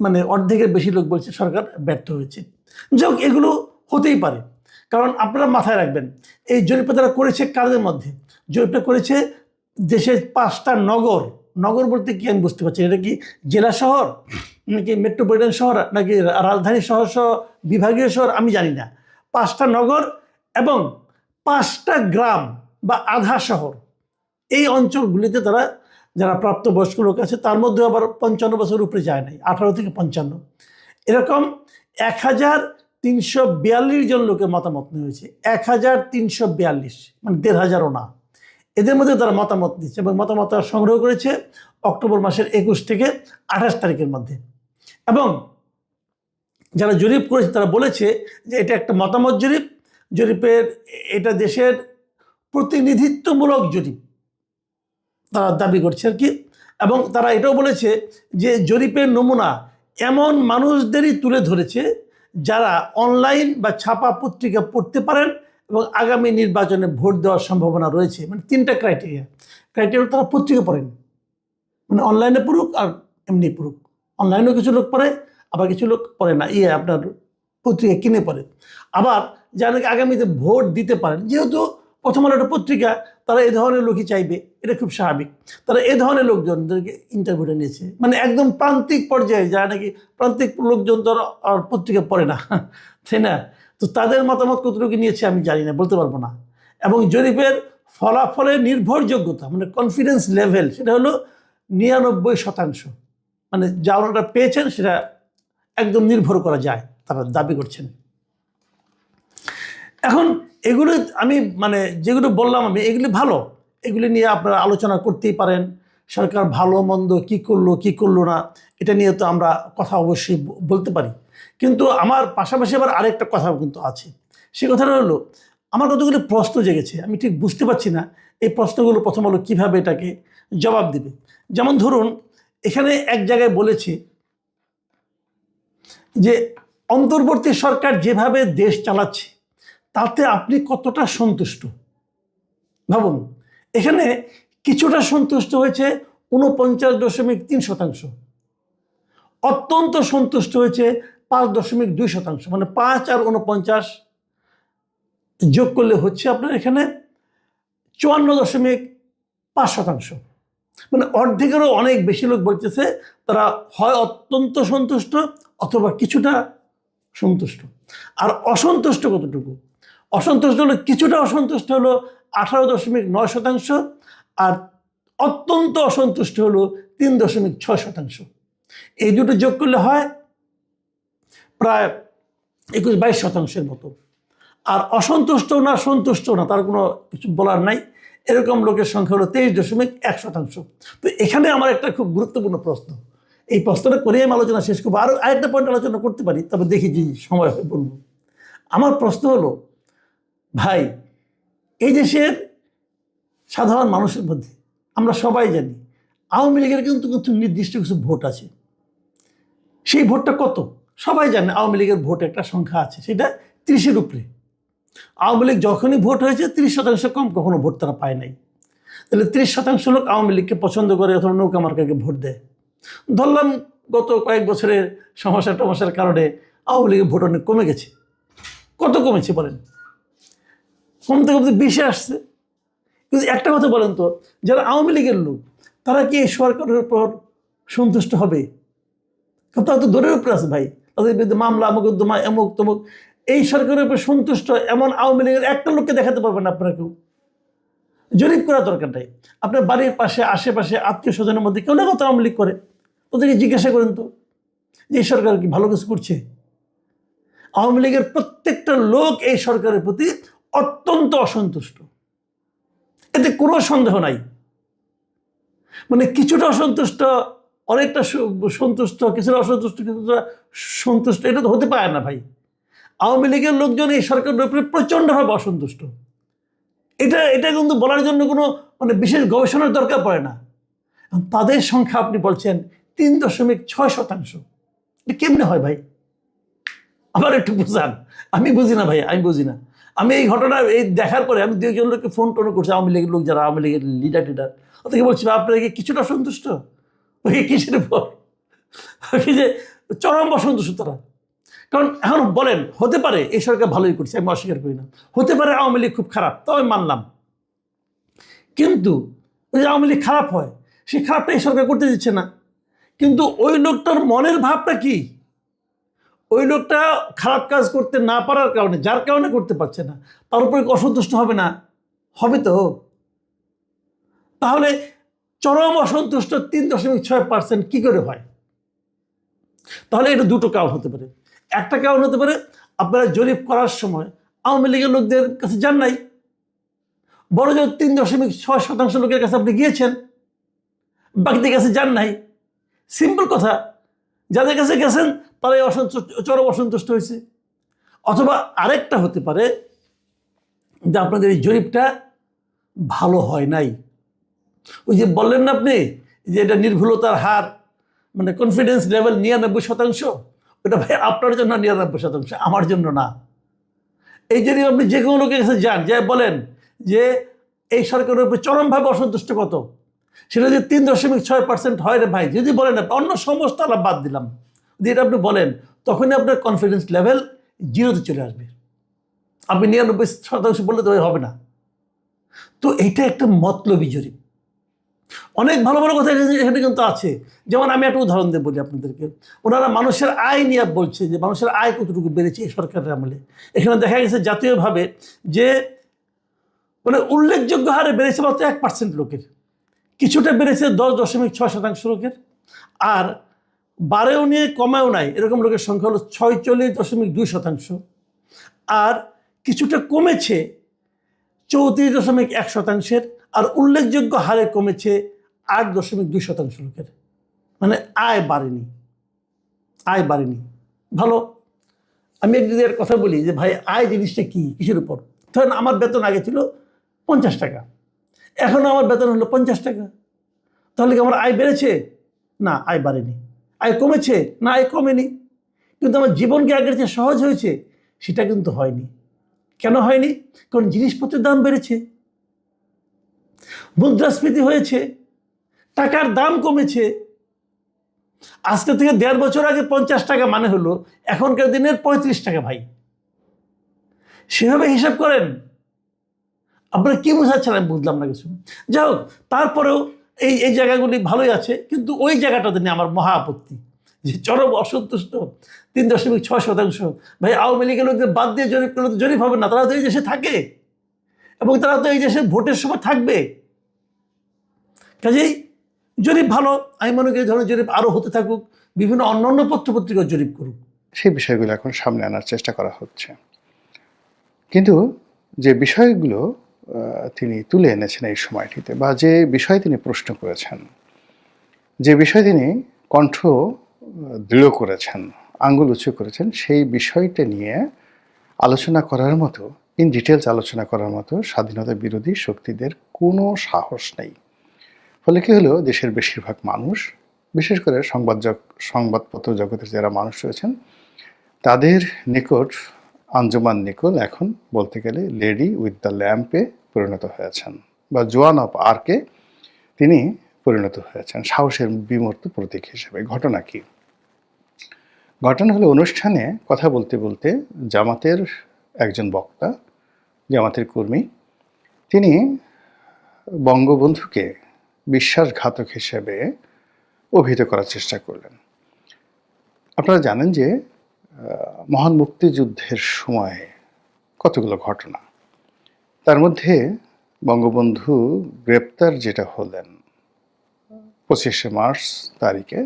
মানে অর্ধেকের বেশি লোক বলছে সরকার ব্যর্থ হয়েছে। যাই হোক, এগুলো হতেই পারে, কারণ আপনারা মাথায় রাখবেন এই জরিপটা তারা করেছে কাদের মধ্যে? জরিপটা করেছে দেশের 5টা নগর। নগর বলতে কি আমি বুঝতে পারছি, এটা কি জেলা শহর নাকি মেট্রোপলিটন শহর নাকি রাজধানী শহর সহ বিভাগীয় শহর আমি জানি না। 5টা নগর এবং 5টা গ্রাম বা আধা শহর, এই অঞ্চলগুলিতে তারা যারা প্রাপ্তবয়স্ক লোক আছে তার মধ্যে আবার 55 বছর উপরে যায় নাই, 18 থেকে 55, এরকম 1342 জন লোকের মতামত নিয়েছে। 1342, মানে 1500ও না। এদের মধ্যে তারা মতামত দিচ্ছে এবং মতামত সংগ্রহ করেছে অক্টোবর মাসের 21 থেকে 28 তারিখের মধ্যে। এবং যারা জরিপ করেছে তারা বলেছে যে এটা একটা মতামত জরিপ, জরিপের এটা দেশের প্রতিনিধিত্বমূলক জরিপ তারা দাবি করছে আর কি। এবং তারা এটাও বলেছে যে জরিপের নমুনা এমন মানুষদেরই তুলে ধরেছে যারা অনলাইন বা ছাপা পত্রিকা পড়তে পারেন এবং আগামী নির্বাচনে ভোট দেওয়ার সম্ভাবনা রয়েছে। মানে 3টা ক্রাইটেরিয়া তারা পত্রিকা পড়েন, মানে অনলাইনে পড়ুক আর এমনি পড়ুক। অনলাইনেও কিছু লোক পড়ে, আবার কিছু লোক পড়ে না, আপনার পত্রিকা কিনে পড়ে। আবার যারা নাকি আগামীতে ভোট দিতে পারেন, যেহেতু প্রথম আলো একটা পত্রিকা, তারা এই ধরনের লোকই চাইবে, এটা খুব স্বাভাবিক। তারা এই ধরনের লোকজনদেরকে ইন্টারভিউটা নিয়েছে, মানে একদম প্রান্তিক পর্যায়ে যারা নাকি প্রান্তিক লোকজন তো আর পত্রিকা পড়ে না, তাই না? তো তাদের মতামত কতটুকু নিয়েছে আমি জানি না, বলতে পারবো না। এবং জরিপের ফলাফলের নির্ভরযোগ্যতা মানে কনফিডেন্স লেভেল সেটা হলো 99%, মানে যা ওনারা পেয়েছেন সেটা একদম নির্ভর করা যায়, তারা দাবি করছেন। এখন এগুলো আমি মানে যেগুলো বললাম আমি, এগুলি ভালো, এগুলি নিয়ে আপনারা আলোচনা করতেই পারেন। সরকার ভালো মন্দ কী করলো না এটা নিয়ে তো আমরা কথা অবশ্যই বলতে পারি। কিন্তু আমার পাশাপাশি আবার আরেকটা কথা কিন্তু আছে। সে কথাটা হলো আমার কতগুলি প্রশ্ন জেগেছে, আমি ঠিক বুঝতে পারছি না এই প্রশ্নগুলো প্রথম হলো কীভাবে এটাকে জবাব দেবে। যেমন ধরুন এখানে এক জায়গায় বলেছে যে অন্তর্বর্তী সরকার যেভাবে দেশ চালাচ্ছে তাতে আপনি কতটা সন্তুষ্ট ভাবুন। এখানে কিছুটা সন্তুষ্ট হয়েছে 49.3%, অত্যন্ত সন্তুষ্ট হয়েছে 5.2%, মানে 5 আর 49 যোগ করলে হচ্ছে আপনার এখানে 54.5%, মানে অর্ধেকেরও অনেক বেশি লোক বলতেছে তারা হয় অত্যন্ত সন্তুষ্ট অথবা কিছুটা সন্তুষ্ট। আর অসন্তুষ্ট কতটুকু? অসন্তুষ্ট হলো কিছুটা অসন্তুষ্ট হলো 18.9%, আর অত্যন্ত অসন্তুষ্ট হলো 3.6%। এই দুটো যোগ করলে হয় প্রায় 21-22% মতো। আর অসন্তুষ্ট না সন্তুষ্ট না তার কোনো কিছু বলার নাই, এরকম লোকের সংখ্যা হলো 23.1%। তো এখানে আমার একটা খুব গুরুত্বপূর্ণ প্রশ্ন, এই প্রশ্নটা করেই আমি আলোচনা শেষ করবো। আরও আরেকটা পয়েন্ট আলোচনা করতে পারি, তবে দেখি যে সময় হয় বলবো। আমার প্রশ্ন হলো ভাই, এই দেশের সাধারণ মানুষের মধ্যে আমরা সবাই জানি আওয়ামী লীগের কিন্তু নির্দিষ্ট কিছু ভোট আছে। সেই ভোটটা কত সবাই জানে, আওয়ামী লীগের ভোট একটা সংখ্যা আছে, সেটা 30-এর উপরে। আওয়ামী লীগ যখনই ভোট হয়েছে 30% কম কখনো ভোট তারা পায় নাই। তাহলে 30% লোক আওয়ামী লীগকে পছন্দ করে অথবা নৌকা মার্কাকে ভোট দেয়। ধরলাম গত কয়েক বছরের সমস্যার কারণে আওয়ামী লীগের ভোট অনেক কমে গেছে। কত কমেছে বলেন? কমতে কমতে 20-এ আসছে। কিন্তু একটা কথা বলেন তো, যারা আওয়ামী লীগের লোক তারা কি এই সরকারের উপর সন্তুষ্ট হবে? তারা তো দৌড়ের উপরে আছে ভাই, তাদের বিরুদ্ধে মামলা মোকদ্দমা এমুক তমুক। এই সরকারের উপর সন্তুষ্ট এমন আওয়ামী লীগের একটা লোককে দেখাতে পারবেন না আপনারা কেউ। জরিপ করার দরকার নাই। আপনার বাড়ির পাশে আশেপাশে আত্মীয় স্বজনের মধ্যে কেউ না কত আওয়ামী লীগ করে, ওদেরকে জিজ্ঞাসা করেন তো যে এই সরকার কি ভালো কিছু করছে? আওয়ামী লীগের প্রত্যেকটা লোক এই সরকারের প্রতি অত্যন্ত অসন্তুষ্ট, এতে কোনো সন্দেহ নাই। মানে কিছুটা অসন্তুষ্ট, অনেকটা সন্তুষ্ট, কিছুটা অসন্তুষ্ট, কিছুটা সন্তুষ্ট, এটা তো হতে পারে না ভাই। আওয়ামী লীগের লোকজন এই সরকারের উপরে প্রচণ্ডভাবে অসন্তুষ্ট। এটা কিন্তু বলার জন্য কোনো মানে বিশেষ গবেষণার দরকার পড়ে না। তাদের সংখ্যা আপনি বলছেন 3.6%। এটা কেমনে হয় ভাই? আবার একটু বুঝান, আমি বুঝি না ভাই, আমি বুঝি না। আমি এই ঘটনা এই দেখার পরে আমি 2 জন লোককে ফোন টোন করছি, আওয়ামী লীগের লোক যারা আওয়ামী লীগের লিডার ওদেরকে বলছি আপনারা কি কিছুটা সন্তুষ্ট? ওই কিসের উপর? যে চরম অসন্তুষ্ট তারা। কারণ এখন বলেন, হতে পারে এই সরকার ভালোই করছে, আমি অস্বীকার করি না, হতে পারে আওয়ামী লীগ খুব খারাপ, তাও আমি মানলাম, কিন্তু ওই যে আওয়ামী লীগ খারাপ হয়, সেই খারাপটা এই সরকার করতে দিচ্ছে না। কিন্তু ওই লোকটার মনের ভাবটা কি, ওই লোকটা খারাপ কাজ করতে না পারার কারণে, যার কারণে করতে পারছে না, তার উপরে অসন্তুষ্ট হবে না? হবে তো। তাহলে চরম অসন্তুষ্ট 3.6% কি করে হয়? তাহলে এটা দুটো কারণ হতে পারে। একটা কারণ হতে পারে আপনারা জরিপ করার সময় আওয়ামী লীগের লোকদের কাছে যান নাই, বড় জোর 3.6% লোকের কাছে আপনি গিয়েছেন, বাকিদের কাছে যান নাই। সিম্পল কথা, যাদের কাছে গেছেন তারাই চরম অসন্তুষ্ট হয়েছে। অথবা আরেকটা হতে পারে যে আপনাদের এই জরিপটা ভালো হয় নাই। ওই যে বললেন না আপনি যে এটা নির্ভুলতার হার, মানে কনফিডেন্স লেভেল 99%, ওটা ভাই আপনার জন্য 99%, আমার জন্য না। এই জন্য আপনি যে কোনো লোকের কাছে যান, যাই বলেন যে এই সরকারের উপর চরমভাবে অসন্তুষ্ট কত, সেটা যদি 3.6% হয় রে ভাই, যদি বলেন অন্য সমস্ত আলাপ বাদ দিলাম, যদি এটা আপনি বলেন, তখনই আপনার কনফিডেন্স লেভেল 0-তে চলে আসবে। আপনি 99% বললে তো হবে না। তো এইটা একটা মতলবি জরিপ। অনেক ভালো ভালো কথা এখানে কিন্তু আছে। যেমন আমি একটা উদাহরণ দিয়ে বলি আপনাদেরকে, ওনারা মানুষের আয় নিয়ে বলছে যে মানুষের আয় কতটুকু বেড়েছে এই সরকারের আমলে। এখানে দেখা গেছে জাতীয়ভাবে যে মানে উল্লেখযোগ্য হারে বেড়েছে মাত্র 1% লোকের, কিছুটা বেড়েছে 10.6% লোকের, আর বাড়েও নিয়ে কমেও নাই এরকম লোকের সংখ্যা হলো 46.2%, আর কিছুটা কমেছে 34.1%, আর উল্লেখযোগ্য হারে কমেছে 8.2% লোকের। মানে আয় বাড়েনি, আয় বাড়েনি। ভালো। আমি একদিনের কথা বলি যে ভাই আয় জিনিসটা কি, কিসের উপর? ধরেন আমার বেতন আগে ছিল 50 টাকা, এখন আমার বেতন হলো 50 টাকা, তাহলে কি আমার আয় বেড়েছে? না, আয় বাড়েনি। আয় কমেছে? না, আয় কমেনি। কিন্তু আমার জীবন কি আগের চেয়ে সহজ হয়েছে? সেটা কিন্তু হয়নি। কেন হয়নি? কারণ জিনিসপত্রের দাম বেড়েছে, মুদ্রাস্ফীতি হয়েছে, টাকার দাম কমেছে। আজকে থেকে 1.5 বছর আগে 50 টাকা মানে হলো এখনকার দিনের 35 টাকা ভাই। সেভাবে হিসাব করেন। আপনারা কি বোঝাচ্ছেন আমি বুঝলাম না কিছু। যাই হোক, তারপরেও এই এই জায়গাগুলি ভালোই আছে, কিন্তু ওই জায়গাটাতে নিয়ে আমার মহা আপত্তি যে চরম অসন্তুষ্ট 3.6%। ভাই আওয়ামী লীগের লোকদের বাদ দিয়ে জরিপ করলে তো জরিপ হবে না, তারা তো এই দেশে থাকে এবং তারা তো এই দেশে ভোটের সময় থাকবে। কাজেই জরিপ ভালো, আমি মনে করি এই ধরনের জরিপ আরও হতে থাকুক, বিভিন্ন অন্যান্য পত্রপত্রিকার জরিপ করুক। সেই বিষয়গুলো এখন সামনে আনার চেষ্টা করা হচ্ছে। কিন্তু যে বিষয়গুলো তিনি তুলে এনেছেন এই সময়টিতে, বা যে বিষয় তিনি প্রশ্ন করেছেন, যে বিষয় তিনি কণ্ঠ দৃঢ় করেছেন, আঙ্গুল উঁচু করেছেন, সেই বিষয়টা নিয়ে আলোচনা করার মতো, ইন ডিটেলস আলোচনা করার মতো স্বাধীনতা বিরোধী শক্তিদের কোনো সাহস নেই। ফলে কী হলো, দেশের বেশিরভাগ মানুষ, বিশেষ করে সংবাদপত্র জগতের যারা মানুষ রয়েছেন, তাদের নিকট আঞ্জুমান নিকোল এখন বলতে গেলে লেডি উইথ দ্য ল্যাম্পে পরিণত হয়েছেন, বা জোয়ান অফ আর্কে তিনি পরিণত হয়েছেন, সাহসের বিমূর্ত প্রতীক হিসেবে। ঘটনা কি? ঘটনা হলো, অনুষ্ঠানে কথা বলতে বলতে জামাতের একজন বক্তা, জামাতের কর্মী, তিনি বঙ্গবন্ধুকে বিশ্বাসঘাতক হিসেবে অভিহিত করার চেষ্টা করলেন। আপনারা জানেন যে মহান মুক্তিযুদ্ধের সময়ে কতগুলো ঘটনা, তার মধ্যে বঙ্গবন্ধু গ্রেপ্তার যেটা হলেন 25শে মার্চ তারিখে,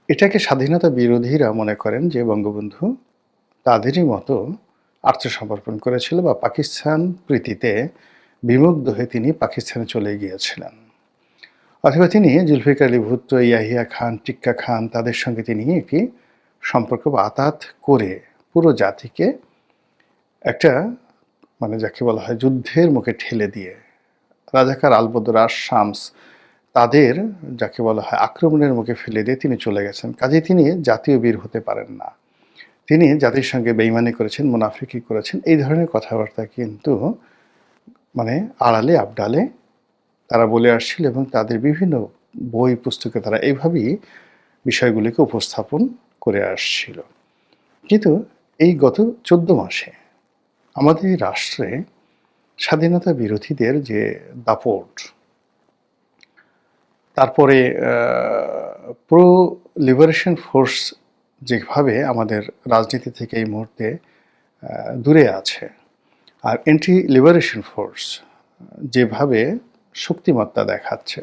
এটাকে স্বাধীনতা বিরোধীরা মনে করেন যে বঙ্গবন্ধু তাদেরই মতো আত্মসমর্পণ করেছিল, বা পাকিস্তান প্রীতিতে বিমুগ্ধ হয়ে তিনি পাকিস্তানে চলে গিয়েছিলেন, অথবা তিনি জুলফিকার আলী ভুট্টো, ইয়াহিয়া খান, টিক্কা খান, তাদের সঙ্গে তিনি একটি সম্পর্ক বা আতাত করে পুরো জাতিকে একটা, মানে যাকে বলা হয় যুদ্ধের মুখে ঠেলে দিয়ে, রাজাকার আলবদর আর শামস তাদের যাকে বলা হয় আক্রমণের মুখে ফেলে দিয়ে তিনি চলে গেছেন। কাজেই তিনি জাতীয় বীর হতে পারেন না, তিনি জাতির সঙ্গে বেইমানি করেছেন, মুনাফিকি করেছেন। এই ধরনের কথাবার্তা কিন্তু মানে আড়ালে আবডালে তারা বলে আসছিল, এবং তাদের বিভিন্ন বই পুস্তকে তারা এইভাবেই বিষয়গুলিকে উপস্থাপন করে আসছিল। কিন্তু এই গত 14 মাসে আমাদের এই রাষ্ট্রে স্বাধীনতা বিরোধীদের যে দাপট, তারপরে প্রো লিবারেশন ফোর্স যেভাবে আমাদের রাজনীতি থেকে এই মুহূর্তে দূরে আছে, আর অ্যান্টি লিবারেশন ফোর্স যেভাবে শক্তিমত্তা দেখাচ্ছে,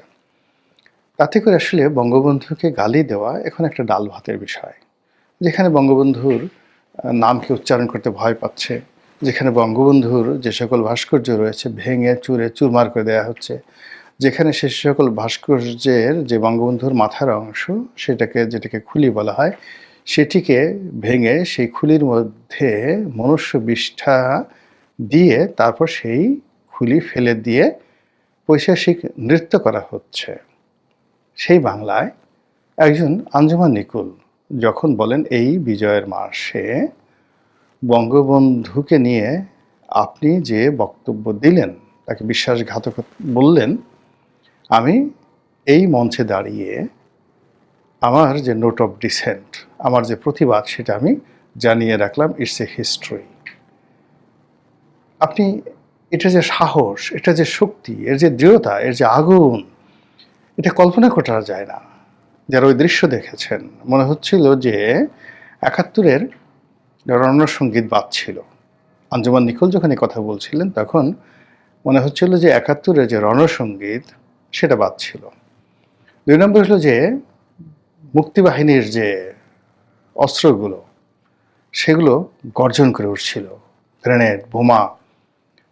তাতে করে আসলে বঙ্গবন্ধুকে গালি দেওয়া এখন একটা ডাল ভাতের বিষয়। যেখানে বঙ্গবন্ধুর নামকে উচ্চারণ করতে ভয় পাচ্ছে, যেখানে বঙ্গবন্ধুর যে সকল ভাস্কর্য রয়েছে ভেঙে চুরে চুরমার করে দেওয়া হচ্ছে, যেখানে সে সকল ভাস্কর্যের যে বঙ্গবন্ধুর মাথার অংশ যেটাকে খুলি বলা হয়, সেটিকে ভেঙে সেই খুলির মধ্যে মনুষ্য বিষ্ঠা দিয়ে তারপর সেই খুলি ফেলে দিয়ে পৈশাচিক নৃত্য করা হচ্ছে, সেই বাংলায় একজন আঞ্জুমান নিকুল যখন বলেন এই বিজয়ের মাসে বঙ্গবন্ধুকে নিয়ে আপনি যে বক্তব্য দিলেন, তাকে বিশ্বাসঘাতক বললেন, আমি এই মঞ্চে দাঁড়িয়ে আমার যে নোট অফ ডিসেন্ট, আমার যে প্রতিবাদ, সেটা আমি জানিয়ে রাখলাম, ইটস এ হিস্ট্রি। আপনি এটা যে সাহস, এটা যে শক্তি, এর যে দৃঢ়তা, এর যে আগুন, এটা কল্পনা করা যায় না। যারা ওই দৃশ্য দেখেছেন মনে হচ্ছিল যে ৭১-এর রণসঙ্গীত বাজছিল। আঞ্জুমান নিকুল যখন এই কথা বলছিলেন তখন মনে হচ্ছিল যে ৭১-এর যে রণসঙ্গীত সেটা বাজছিল। ২ নম্বর হলো যে মুক্তিবাহিনীর যে অস্ত্রগুলো সেগুলো গর্জন করে উঠছিল। গ্রেনেড, বোমা,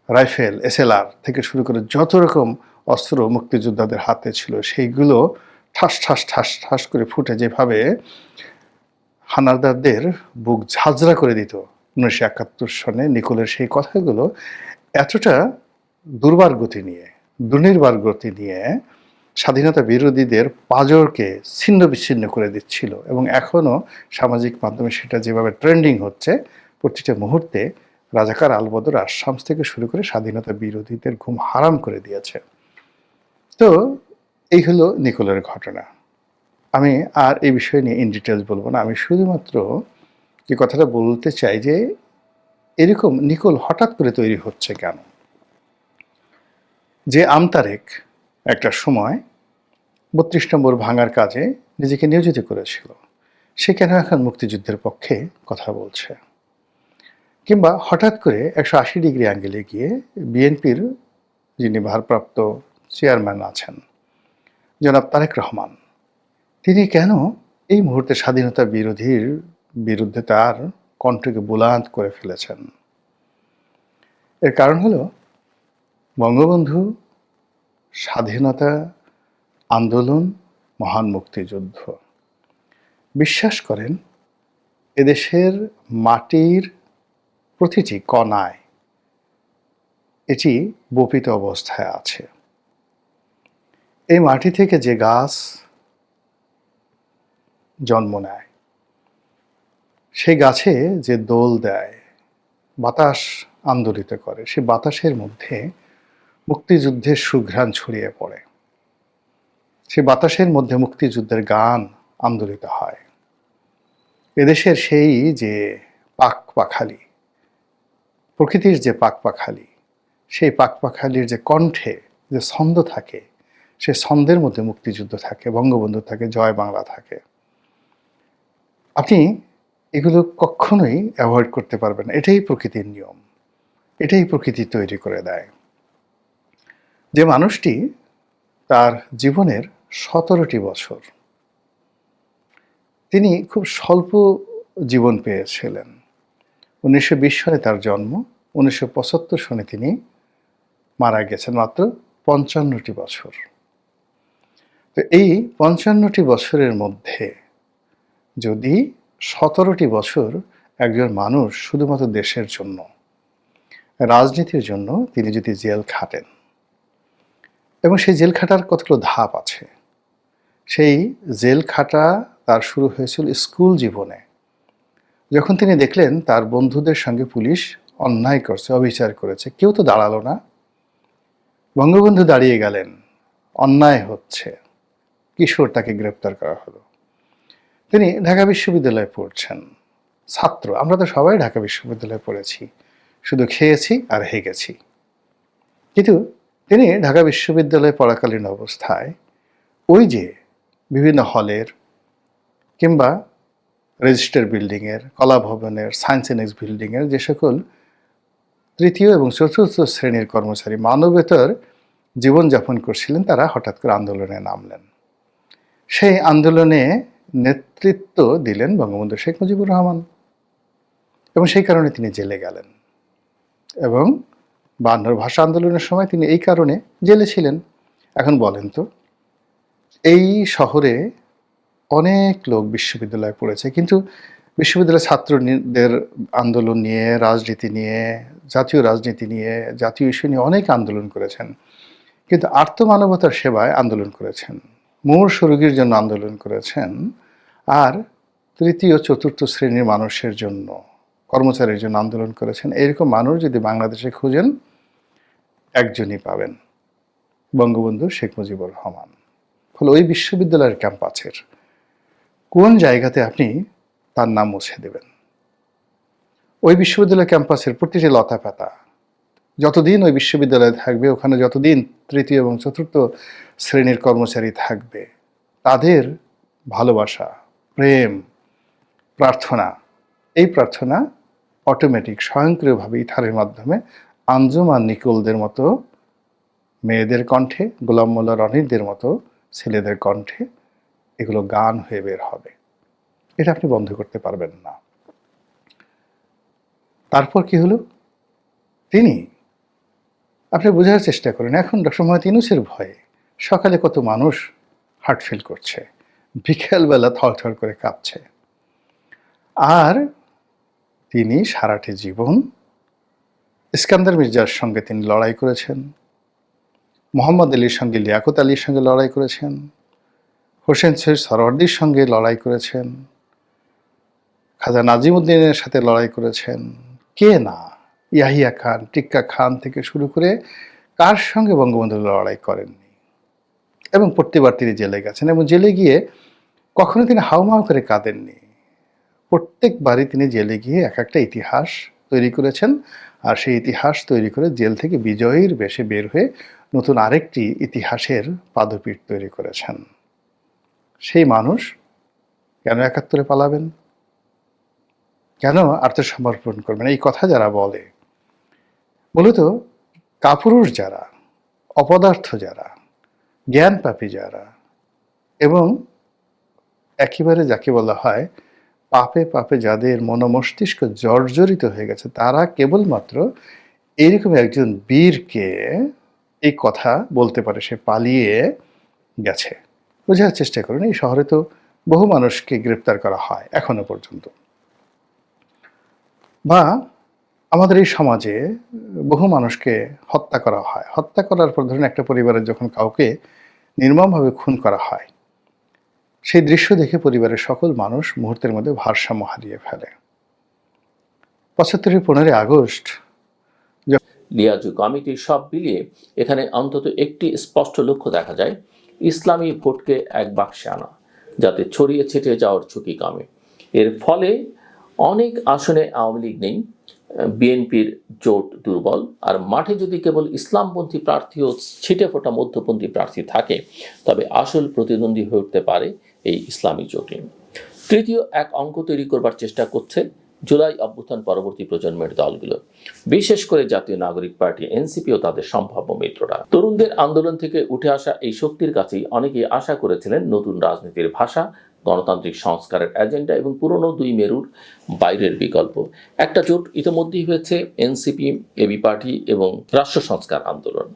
রাইফেল, এসএলআর থেকে শুরু করে যত রকম অস্ত্র মুক্তিযোদ্ধাদের হাতে ছিল সেইগুলো ঠাস ঠাস ঠাস ঠাস করে ফুটে যেভাবে হানাদারদের বুক ঝাঁঝরা করে দিত ১৯৭১ সনে নিকোলের সেই কথাগুলো এতটা দুর্বার গতি নিয়ে, দুর্নির্বার গতি নিয়ে স্বাধীনতা বিরোধীদের পাঁজরকে ছিন্ন বিচ্ছিন্ন করে দিচ্ছিল। এবং এখনও সামাজিক মাধ্যমে সেটা যেভাবে ট্রেন্ডিং হচ্ছে, প্রতিটা মুহূর্তে রাজাকার আলবদর আসামস থেকে শুরু করে স্বাধীনতা বিরোধীদের ঘুম হারাম করে দিয়েছে। তো এই হলো নিকোলের ঘটনা। আমি আর এই বিষয় নিয়ে ইন ডিটেলস বলবো না। আমি শুধুমাত্র যে কথাটা বলতে চাই যে এরকম নিকোল হঠাৎ করে তৈরি হচ্ছে কেন? যে আমতারেক একটা সময় ৩২ নম্বর ভাঙার কাজে নিজেকে নিয়োজিত করেছিল, সে কেন এখন মুক্তিযুদ্ধের পক্ষে কথা বলছে? কিংবা হঠাৎ করে ১৮০ ডিগ্রি অ্যাঙ্গেলে গিয়ে বিএনপির যিনি ভারপ্রাপ্ত চেয়ারম্যান আছেন জনাব তারেক রহমান, তিনি কেন এই মুহূর্তে স্বাধীনতা বিরোধীর বিরুদ্ধে তার কণ্ঠকে বুলান্ত করে ফেলেছেন? এর কারণ হলো বঙ্গবন্ধু, স্বাধীনতা আন্দোলন, মহান মুক্তিযুদ্ধ। বিশ্বাস করেন এদেশের মাটির প্রতিটি কণায় এটি বপিত অবস্থায় আছে। এই মাটি থেকে যে গাছ জন্ম নেয়, সেই গাছে যে দোল দেয়, বাতাস আন্দোলিত করে, সে বাতাসের মধ্যে মুক্তিযুদ্ধের সুঘ্রাণ ছড়িয়ে পড়ে। সে বাতাসের মধ্যে মুক্তিযুদ্ধের গান আন্দোলিত হয়। এদেশের সেই যে পাখপাখালি, প্রকৃতির যে পাখপাখালি, সেই পাখপাখালির যে কণ্ঠে যে ছন্দ থাকে, সে ছন্দের মধ্যে মুক্তিযুদ্ধ থাকে, বঙ্গবন্ধু থাকে, জয় বাংলা থাকে। আপনি এগুলো কখনোই অ্যাভয়েড করতে পারবেন না। এটাই প্রকৃতির নিয়ম, এটাই প্রকৃতি তৈরি করে দেয়। যে মানুষটি তার জীবনের ১৭টি বছর, তিনি খুব স্বল্প জীবন পেয়েছিলেন। ১৯২০ সনে তার জন্ম, ১৯৭৫ সনে তিনি মারা গেছেন, মাত্র ৫৫টি বছর। তো এই ৫৫টি বছরের মধ্যে যদি ১৭টি বছর একজন মানুষ শুধুমাত্র দেশের জন্য, রাজনীতির জন্য তিনি যদি জেল খাটেন, এবং সেই জেল খাটার কতগুলো ধাপ আছে। সেই জেল খাটা তার শুরু হয়েছিল স্কুল জীবনে, যখন তিনি দেখলেন তার বন্ধুদের সঙ্গে পুলিশ অন্যায় করছে, অবিচার করেছে, কেউ তো দাঁড়ালো না। বঙ্গবন্ধু দাঁড়িয়ে গেলেন, অন্যায় হচ্ছে, কিশোর তাকে গ্রেপ্তার করা হলো। তিনি ঢাকা বিশ্ববিদ্যালয়ে পড়ছেন, ছাত্র। আমরা তো সবাই ঢাকা বিশ্ববিদ্যালয়ে পড়েছি, শুধু খেয়েছি আর হেগেছি। কিন্তু তিনি ঢাকা বিশ্ববিদ্যালয়ে পড়াকালীন অবস্থায় ওই যে বিভিন্ন হলের কিংবা রেজিস্টার বিল্ডিংয়ের, কলা ভবনের, সায়েন্স অ্যানেক্স বিল্ডিংয়ের যে সকল তৃতীয় এবং চতুর্থ শ্রেণীর কর্মচারী মানবেতর জীবনযাপন করছিলেন, তারা হঠাৎ করে আন্দোলনে নামলেন। সেই আন্দোলনে নেতৃত্ব দিলেন বঙ্গবন্ধু শেখ মুজিবুর রহমান, এবং সেই কারণে তিনি জেলে গেলেন। এবং 52 ভাষা আন্দোলনের সময় তিনি এই কারণে জেলে ছিলেন। এখন বলেন তো, এই শহরে অনেক লোক বিশ্ববিদ্যালয়ে পড়েছে, কিন্তু বিশ্ববিদ্যালয়ের ছাত্রদের আন্দোলন নিয়ে, রাজনীতি নিয়ে, জাতীয় রাজনীতি নিয়ে, জাতীয় ইস্যু নিয়ে অনেক আন্দোলন করেছেন, কিন্তু আর্তমানবতার সেবায় আন্দোলন করেছেন, মুমূর্ষু রোগীর জন্য আন্দোলন করেছেন, আর তৃতীয় চতুর্থ শ্রেণীর মানুষের জন্য, কর্মচারীর জন্য আন্দোলন করেছেন। এরকম মানুষ যদি বাংলাদেশে খুঁজেন, একজনই পাবেন, বঙ্গবন্ধু শেখ মুজিবুর রহমান। ফলে ওই বিশ্ববিদ্যালয়ের ক্যাম্পাসের কোন জায়গাতে আপনি তার নাম মুছে দেবেন? ওই বিশ্ববিদ্যালয় ক্যাম্পাসের প্রতিটি লতা পাতা যতদিন ওই বিশ্ববিদ্যালয়ে থাকবে, ওখানে যতদিন তৃতীয় এবং চতুর্থ শ্রেণীর কর্মচারী থাকবে, তাদের ভালোবাসা, প্রেম, প্রার্থনা, এই প্রার্থনা অটোমেটিক স্বয়ংক্রিয়ভাবে ইথারের মাধ্যমে আঞ্জুম আর নিকোলদের মতো মেয়েদের কণ্ঠে, গোলাম মোল্লা রনিদের মতো ছেলেদের কণ্ঠে এগুলো গান হয়ে বের হবে। এটা আপনি বন্ধ করতে পারবেন না। তারপর কি হলো? তিনি, আপনি বোঝার চেষ্টা করেন, এখন ডক্টর মোহাম্মদ ইউনূসের ভয়ে সকালে কত মানুষ হার্ট ফেল করছে, বিকেলবেলা থরথর করে কাঁপছে। আর তিনি সারাটি জীবন ইস্কান্দার মির্জার সঙ্গে তিনি লড়াই করেছেন, মোহাম্মদ আলীর সঙ্গে, লিয়াকত আলীর সঙ্গে লড়াই করেছেন, হোসেন সৈয়দ সরওয়ার্দির সঙ্গে লড়াই করেছেন, খাজা নাজিমুদ্দিনের সাথে লড়াই করেছেন, কে না, ইয়াহিয়া খান, টিক্কা খান থেকে শুরু করে কার সঙ্গে বঙ্গবন্ধু লড়াই করেননি। এবং প্রত্যেকবার তিনি জেলে গেছেন, এবং জেলে গিয়ে কখনো তিনি হাউমাউ করে কাঁদেননি। প্রত্যেকবারই তিনি জেলে গিয়ে এক একটা ইতিহাস তৈরি করেছেন, আর সেই ইতিহাস তৈরি করে জেল থেকে বিজয়ীর বেশে বের হয়ে নতুন আরেকটি ইতিহাসের পাদপীঠ তৈরি করেছেন। সেই মানুষ কেন ৭১ পালাবেন? কেন আত্মসমর্পণ করবেন? এই কথা যারা বলে, মূলত কাপুরুষ যারা, অপদার্থ যারা, জ্ঞানপাপী যারা, এবং একেবারে যাকে বলা হয় পাপে পাপে যাদের মনোমস্তিষ্ক জর্জরিত হয়ে গেছে, তারা কেবলমাত্র এইরকম একজন বীরকে এই কথা বলতে পারে, সে পালিয়ে গেছে। বোঝার চেষ্টা করুন, এই শহরে তো বহু মানুষকে গ্রেপ্তার করা হয় এখনো পর্যন্ত, বা আমাদের এই সমাজে বহু মানুষকে হত্যা করা হয়। হত্যা করার পর ধরুন একটা পরিবারের যখন কাউকে নির্মমভাবে খুন করা হয়, সেই দৃশ্য দেখে পরিবারের সকল মানুষ মুহূর্তের মধ্যে ভারসাম্য হারিয়ে ফেলে। ৭৫-এর 15ই আগস্ট লিয়াজু কমিটি সব মিলিয়ে এখানে অন্তত একটি স্পষ্ট লক্ষ্য দেখা যায়, ইসলামী ভোটকে এক বাক্সে আনা, যাতে ছড়িয়ে ছিটিয়ে যাওয়ার ঝুঁকি কমে। এর ফলে অনেক আসনে আওয়ামী লীগ নেই, বিএনপির জোট দুর্বল, আর মাঠে যদি কেবল ইসলামপন্থী প্রার্থী ও ছিটে ফোটা মধ্যপন্থী প্রার্থী থাকে, তবে আসল প্রতিদ্বন্দ্বী হয়ে উঠতে পারে এই ইসলামী জোটই। তৃতীয় এক অঙ্ক তৈরি করবার চেষ্টা করছে জুলাই অভ্যুত্থান পরবর্তী প্রজন্মের দলগুলো, বিশেষ করে জাতীয় নাগরিক পার্টি এনসিপি ও তাদের সম্ভাব্য মিত্ররা। তরুণদের আন্দোলন থেকে উঠে আসা এই শক্তির কাছেই অনেকেই আশা করেছিলেন নতুন রাজনীতির ভাষা, গণতান্ত্রিক সংস্কারের এজেন্ডা এবং পুরনো দুই মেরুর বাইরের বিকল্প। একটা জোট ইতিমধ্যেই হয়েছে, এনসিপি, এবি পার্টি এবং রাষ্ট্র সংস্কার আন্দোলন।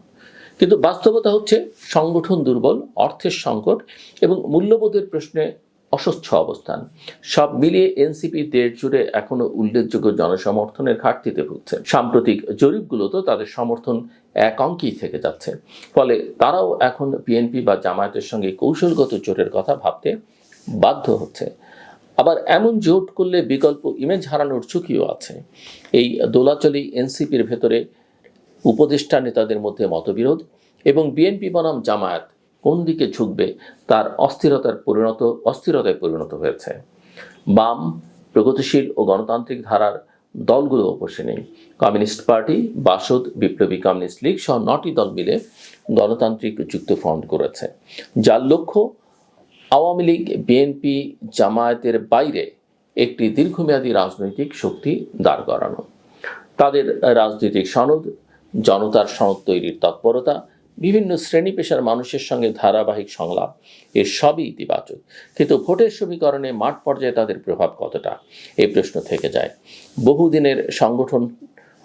কিন্তু বাস্তবতা হচ্ছে সংগঠন দুর্বল, অর্থের সংকট এবং মূল্যবোধের প্রশ্নে অস্বচ্ছ অবস্থান। সব মিলিয়ে এনসিপি দেশ জুড়ে এখনো উল্লেখযোগ্য জনসমর্থনের ঘাটতিতে ভুগছে। সাম্প্রতিক জরিপগুলোতে তাদের সমর্থন এক অঙ্কেই থেকে যাচ্ছে। ফলে তারাও এখন বিএনপি বা জামায়াতের সঙ্গে কৌশলগত জোটের কথা ভাবতে বাধ্য হচ্ছে। আবার এমন জোট করলে বিকল্প ইমেজ হারানোর ঝুঁকিও আছে। এই দোলাচলি এনসিপির ভেতরে উপদেষ্টা নেতাদের মধ্যে মতবিরোধ এবং বিএনপি বনাম জামায়াত কোন দিকে ঝুঁকবে তার অস্থিরতায় পরিণত হয়েছে। বাম, প্রগতিশীল ও গণতান্ত্রিক ধারার দলগুলো বসে নেই। কমিউনিস্ট পার্টি, বাসদ, বিপ্লবী কমিউনিস্ট লীগ সহ 9টি দল মিলে গণতান্ত্রিক যুক্তফ্রন্ট করেছে, যার লক্ষ্য আওয়ামী লীগ, বিএনপি, জামায়াতের বাইরে একটি দীর্ঘমেয়াদী রাজনৈতিক শক্তি দাঁড় করানো। তাদের রাজনৈতিক সনদ, জনতার সনদ তৈরির তৎপরতা, বিভিন্ন শ্রেণী পেশার মানুষের সঙ্গে ধারাবাহিক সংলাপ, এর সবই ইতিবাচক। কিন্তু ভোটের সমীকরণে মাঠ পর্যায়ে তাদের প্রভাব কতটা, এই প্রশ্ন থেকে যায়। বহুদিনের সংগঠন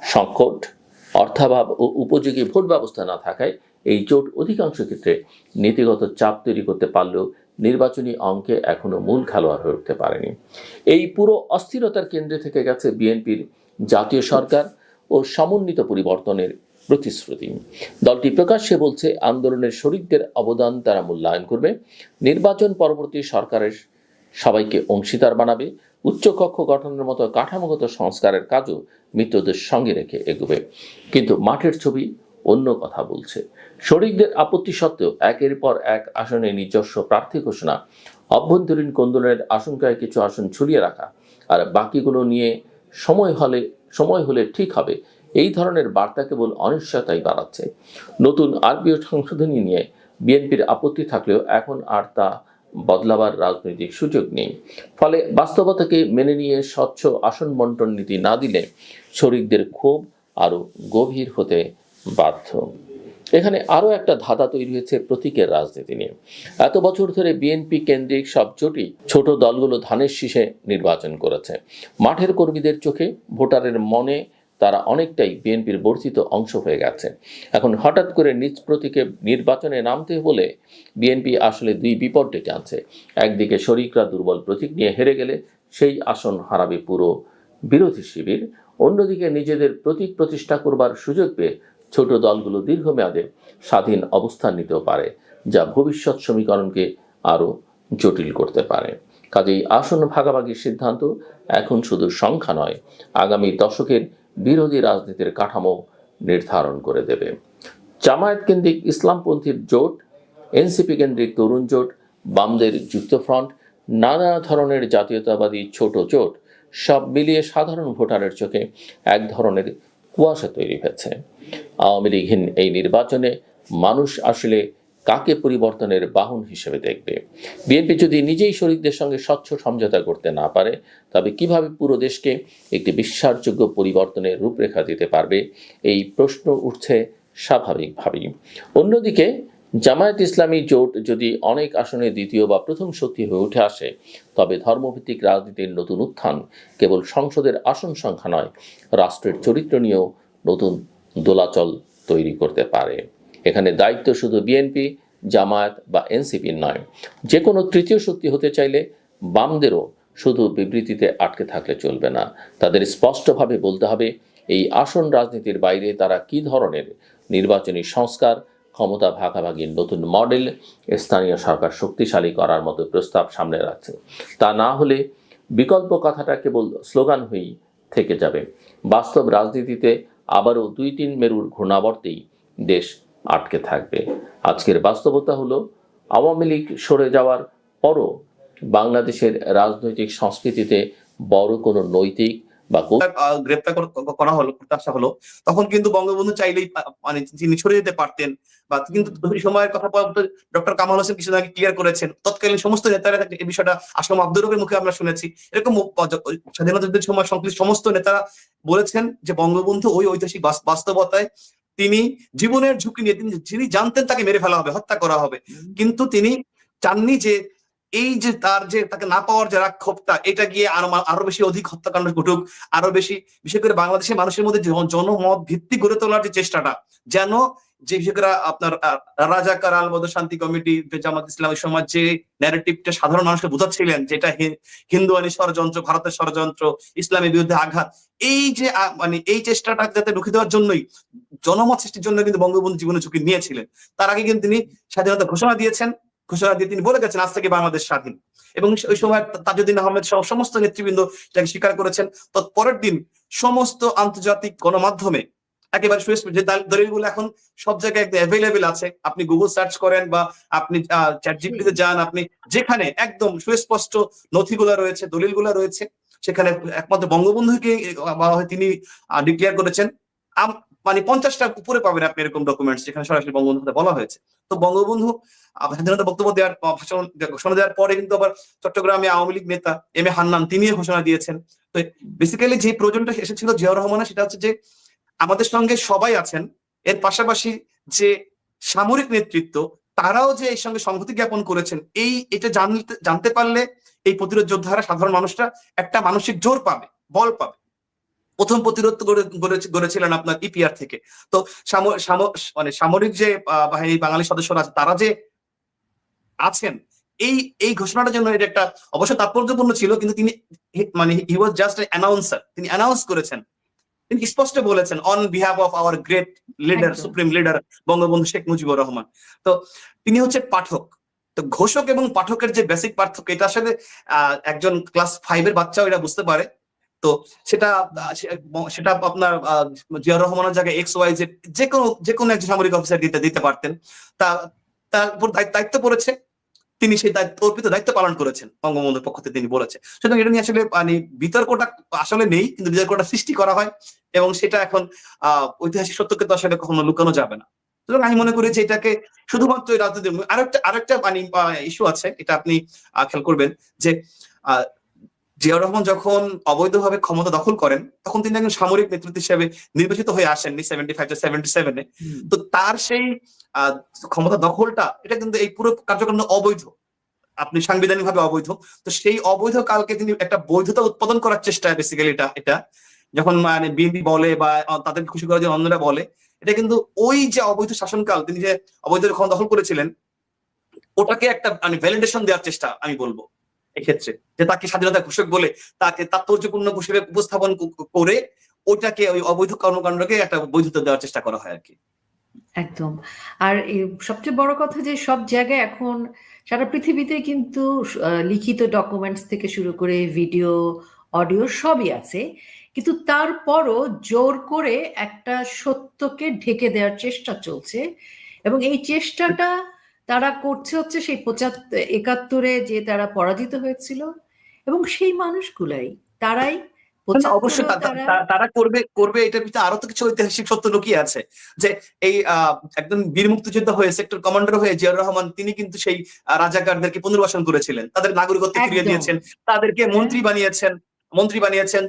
সংকট, অর্থাভাব ও উপযোগী ভোট ব্যবস্থা না থাকায় এই জোট অধিকাংশ ক্ষেত্রে নীতিগত চাপ তৈরি করতে পারলেও নির্বাচনী অঙ্কে এখনো মূল খেলোয়াড় হয়ে উঠতে পারেনি। এই পুরো অস্থিরতার কেন্দ্রে থেকে গেছে বিএনপির জাতীয় সরকার ও সমন্বিত পরিবর্তনের প্রতিশ্রুতি। দলটি প্রকাশ্যে বলছে আন্দোলনের শরিকদের অবদান তারা মূল্যায়ন করবে, নির্বাচন পরবর্তী সরকারের সবাইকে অংশীদার বানাবে, উচ্চকক্ষ গঠনের মতো কাঠামোগত সংস্কারের কাজও মিত্রদের সঙ্গে রেখে এগোবে। কিন্তু মাঠের ছবি অন্য কথা বলছে। শরিকদের আপত্তি সত্ত্বেও একের পর এক আসনে নিজস্ব প্রার্থী ঘোষণা, অভ্যন্তরীণ কোন্দলের আশঙ্কায় কিছু আসন ছড়িয়ে রাখা, আর বাকিগুলো নিয়ে সময় হলে ঠিক হবে, এই ধরনের বার্তা কেবল অনিশ্চয়তাই বাড়াচ্ছে। নতুন আরপিও সংশোধনী নিয়ে বিএনপির আপত্তি থাকলেও এখন আর তা বদলাবার রাজনৈতিক সুযোগ নেই। ফলে বাস্তবতাকে মেনে নিয়ে স্বচ্ছ আসন বন্টন নীতি না দিলে শরিকদের ক্ষোভ আরও গভীর হতে বাধ্য। এখানে আরও একটা ধাঁধা তৈরি হয়েছে প্রতীকের রাজনীতি নিয়ে। এত বছর ধরে বিএনপি কেন্দ্রিক সব জোটই ছোট দলগুলো ধানের শীষে নির্বাচন করেছে। মাঠের কর্মীদের চোখে, ভোটারের মনে তারা অনেকটাই বিএনপির বর্ধিত অংশ হয়ে গেছে। এখন হঠাৎ করে নিজ প্রতীকে নির্বাচনে নামতে হলে বিএনপি আসলে দুই বিপদ ডেকে আনছে। একদিকে শরিকরা দুর্বল প্রতীক নিয়ে হেরে গেলে সেই আসন হারাবে পুরো বিরোধী শিবির, অন্যদিকে নিজেদের প্রতীক প্রতিষ্ঠা করবার সুযোগ পেয়ে ছোট দলগুলো দীর্ঘমেয়াদে স্বাধীন অবস্থান নিতেও পারে, যা ভবিষ্যৎ সমীকরণকে আরও জটিল করতে পারে। কাজেই আসন ভাগাভাগির সিদ্ধান্ত এখন শুধু সংখ্যা নয়, আগামী দশকের বিরোধী রাজনীতির কাঠামো নির্ধারণ করে দেবে। জামায়াত কেন্দ্রিক ইসলামপন্থীর জোট, এনসিপি কেন্দ্রিক তরুণ জোট, বামদের যুক্তফ্রন্ট, নানা ধরনের জাতীয়তাবাদী ছোট জোট, সব মিলিয়ে সাধারণ ভোটারের চোখে এক ধরনের কুয়াশা তৈরি হয়েছে। আওয়ামী লীগহীন এই নির্বাচনে মানুষ আসলে কাকে পরিবর্তনের বাহন হিসেবে দেখবে? বিএনপি যদি নিজেই শরিকদের সঙ্গে স্বচ্ছ সমঝোতা করতে না পারে, তবে কিভাবে পুরো দেশকে একটি বিশ্বাসযোগ্য পরিবর্তনের রূপরেখা দিতে পারবে, এই প্রশ্ন উঠছে স্বাভাবিকভাবেই। অন্যদিকে জামায়াত ইসলামী জোট যদি অনেক আসনে দ্বিতীয় বা প্রথম শক্তি হয়ে উঠে আসে, তবে ধর্মভিত্তিক রাজনীতির নতুন উত্থান কেবল সংসদের আসন সংখ্যা নয়, রাষ্ট্রের চরিত্র নিয়েও নতুন দোলাচল তৈরি করতে পারে। এখানে দায়িত্ব শুধু বিএনপি, জামায়াত বা এনসিপির নয়। যে কোনো তৃতীয় শক্তি হতে চাইলে বামদেরও শুধু বিবৃতিতে আটকে থাকলে চলবে না। তাদের স্পষ্টভাবে বলতে হবে এই আসন রাজনীতির বাইরে তারা কী ধরনের নির্বাচনী সংস্কার, ক্ষমতা ভাগাভাগির নতুন মডেল, স্থানীয় সরকার শক্তিশালী করার মতো প্রস্তাব সামনে রাখছে। তা না হলে বিকল্প কথাটা কেবল স্লোগান হয়েই থেকে যাবে। বাস্তব রাজনীতিতে আবারও 2-3 মেরুর ঘূর্ণাবর্তেই দেশ আটকে থাকবে। আজকের বাস্তবতা হলো আওয়ামী লীগ সরে যাওয়ার পরও বাংলাদেশের রাজনৈতিক সংস্কৃতিতে বড় কোনো নৈতিক বা গ্রেপ্তার করা হলো, করতে আসা হলো, তখন কিন্তু বঙ্গবন্ধু চাইলেই মানে তিনি সরে যেতে পারতেন। বা কিন্তু ওই সময়ের কথা ডক্টর কামাল হোসেন কিছু আগে ক্লিয়ার করেছেন, তৎকালীন সমস্ত নেতারা এই বিষয়টা আসলাম আব্দুর রবের মুখে আমরা শুনেছি, এরকম স্বাধীনতা যুদ্ধের সময় সংশ্লিষ্ট সমস্ত নেতারা বলেছেন যে বঙ্গবন্ধু ওই ঐতিহাসিক বাস্তবতায় তিনি জীবনের ঝুঁকি নিয়ে, যিনি জানতেন তাকে মেরে ফেলা হবে, হত্যা করা হবে, কিন্তু তিনি চাননি যে এই যে তার যে তাকে না পাওয়ার যে রাক্ষোভটা, এটা গিয়ে আরো বেশি অধিক হত্যাকাণ্ড ঘটুক, আরো বেশি, বিশেষ করে বাংলাদেশের মানুষের মধ্যে জনমত ভিত্তি গড়ে তোলার যে চেষ্টাটা, যেন যে বিশেষ করে আপনার রাজাকার আল-বদর শান্তি কমিটি, জামাত ইসলামী সমাজ যে ন্যারেটিভটা সাধারণ মানুষকে বোঝাচ্ছিলেন যেটা হিন্দুয়ানি ষড়যন্ত্র, ভারতের ষড়যন্ত্র, ইসলামের বিরুদ্ধে আঘাত, এই যে মানে এই চেষ্টাটা যাতে রুখে দেওয়ার জন্যই, জনমত সৃষ্টির জন্য কিন্তু বঙ্গবন্ধু জীবনে ঝুঁকি নিয়েছিলেন। তার আগে কিন্তু তিনি স্বাধীনতা ঘোষণা দিয়েছেন, ঘোষণা দিয়ে তিনি বলে গেছেন আজ থেকে বাংলাদেশ স্বাধীন, এবং ওই সময় তাজউদ্দিন আহমেদ সহ সমস্ত নেতৃবৃন্দ এটাকে স্বীকার করেছেন। তৎপরের দিন সমস্ত আন্তর্জাতিক গণমাধ্যমে একেবারে সুস্পষ্ট যে দলিলগুলো এখন সব জায়গায় অ্যাভেলেবেল আছে, আপনি গুগল সার্চ করেন বা আপনি চ্যাট জিপিটিতে যান, আপনি যেখানে একদম সুস্পষ্ট নথিগুলো রয়েছে, দলিলগুলো রয়েছে, সেখানে একমাত্র বঙ্গবন্ধুকে তিনি ডিক্লেয়ার করেছেন। মানে 50টার উপরে পাবেন আপনি এরকম ডকুমেন্টস যেখানে সরাসরি বঙ্গবন্ধুর কথা বলা হয়েছে। তো বঙ্গবন্ধু স্বাধীনতা বক্তব্য দেওয়ার ঘোষণা দেওয়ার পরে কিন্তু আবার চট্টগ্রামে আওয়ামী লীগ নেতা এম এ হান্নান তিনিও ঘোষণা দিয়েছেন। তো বেসিক্যালি যে প্রয়োজনটা এসেছিল জিয়াউর রহমানের, সেটা হচ্ছে যে আমাদের সঙ্গে সবাই আছেন, এর পাশাপাশি যে সামরিক নেতৃত্ব তারাও যে এর সঙ্গে সংহতি জ্ঞাপন করেছেন, এটা জানতে পারলে এই প্রতিরোধ যোদ্ধারা, সাধারণ মানুষরা একটা মানসিক জোর পাবে, বল পাবে। প্রথম প্রতিরোধ গড়েছিলেন আপনার ইপিআর থেকে। তো মানে সামরিক যে বাহিনী বাঙালি সদস্যরা আছে তারা যে আছেন, এই ঘোষণাটার জন্য এটা একটা অবশ্য তাৎপর্যপূর্ণ ছিল, কিন্তু তিনি মানে হি ওয়াজ জাস্ট অ্যানাউন্সার, তিনি অ্যানাউন্স করেছেন, তিনি স্পষ্ট বলেছেন on behalf of our great leader, supreme leader Bangabandhu Sheikh Mujibur Rahman. তো তিনি হচ্ছে পাঠক। তো ঘোষক এবং পাঠকের যে বেসিক পার্থক্য, এটা আসলে একজন ক্লাস 5 এর বাচ্চাও এটা বুঝতে পারে। তো সেটা আপনার জিয়াউর রহমানের জায়গায় XYZ যে কোনো একজন সামরিক অফিসার দিতে পারতেন। তার উপর দায়িত্ব পড়েছে, তিনি সেই অর্পিত দায়িত্ব পালন করেছেন বঙ্গবন্ধুর পক্ষ থেকে, তিনি বলেছে। সুতরাং এটা নিয়ে আসলে মানে বিতর্কটা আসলে নেই, কিন্তু বিতর্কটা সৃষ্টি করা হয় এবং সেটা এখন ঐতিহাসিক সত্যকে তো আসলে কখনো লুকানো যাবে না। সুতরাং আমি মনে করি যে এটাকে শুধুমাত্র রাজনীতি, আরেকটা মানে ইস্যু আছে, এটা আপনি খেয়াল করবেন যে জিয়াউর রহমান যখন অবৈধভাবে ক্ষমতা দখল করেন, তখন তিনি একজন সামরিক নেতৃত্ব হিসেবে নির্বাচিত হয়ে আসেননি 75-77-এ। তো তার সেই ক্ষমতা দখলটা, এটা কিন্তু এই পুরো কার্যক্রম অবৈধ, আপনি সাংবিধানিক ভাবে অবৈধ। তো সেই অবৈধ কালকে তিনি একটা বৈধতা উৎপাদন করার চেষ্টা, বেসিক্যালি এটা যখন মানে বিএনপি বলে বা তাদেরকে খুশি করার জন্য অন্যরা বলে, এটা কিন্তু ওই যে অবৈধ শাসনকাল, তিনি যে অবৈধ ক্ষমতা দখল করেছিলেন, ওটাকে একটা মানে ভ্যালিডেশন দেওয়ার চেষ্টা আমি বলবো এক্ষেত্রে, যে তাকে স্বাধীনতা ঘোষক বলে তাকে তাৎপর্যপূর্ণ হিসেবে উপস্থাপন করে ওটাকে, ওই অবৈধ কর্মকাণ্ডকে একটা বৈধতা দেওয়ার চেষ্টা করা হয় আর কি। একদম। আর সবচেয়ে বড় কথা যে সব জায়গায় এখন সারা পৃথিবীতে কিন্তু লিখিত ডকুমেন্টস থেকে শুরু করে ভিডিও, অডিও সবই আছে, কিন্তু তারপরও জোর করে একটা সত্যকে ঢেকে দেওয়ার চেষ্টা চলছে। এবং এই চেষ্টাটা তারা করছে হচ্ছে সেই 75-71-এ যে তারা পরাজিত হয়েছিল, এবং সেই মানুষগুলাই, তারাই অবশ্যই তারা করবে এটার ভিতরে আরো তো কিছু ঐতিহাসিক সত্য লুকিয়ে আছে, যে এই একদম বীর মুক্তিযোদ্ধা হয়ে, সেক্টর কমান্ডার হয়ে জিয়াউর রহমান তিনি কিন্তু সেই রাজাকারদেরকে পুনর্বাসন করেছিলেন, তাদের নাগরিকত্ব ফিরিয়ে দিয়েছেন, তাদেরকে মন্ত্রী বানিয়েছেন,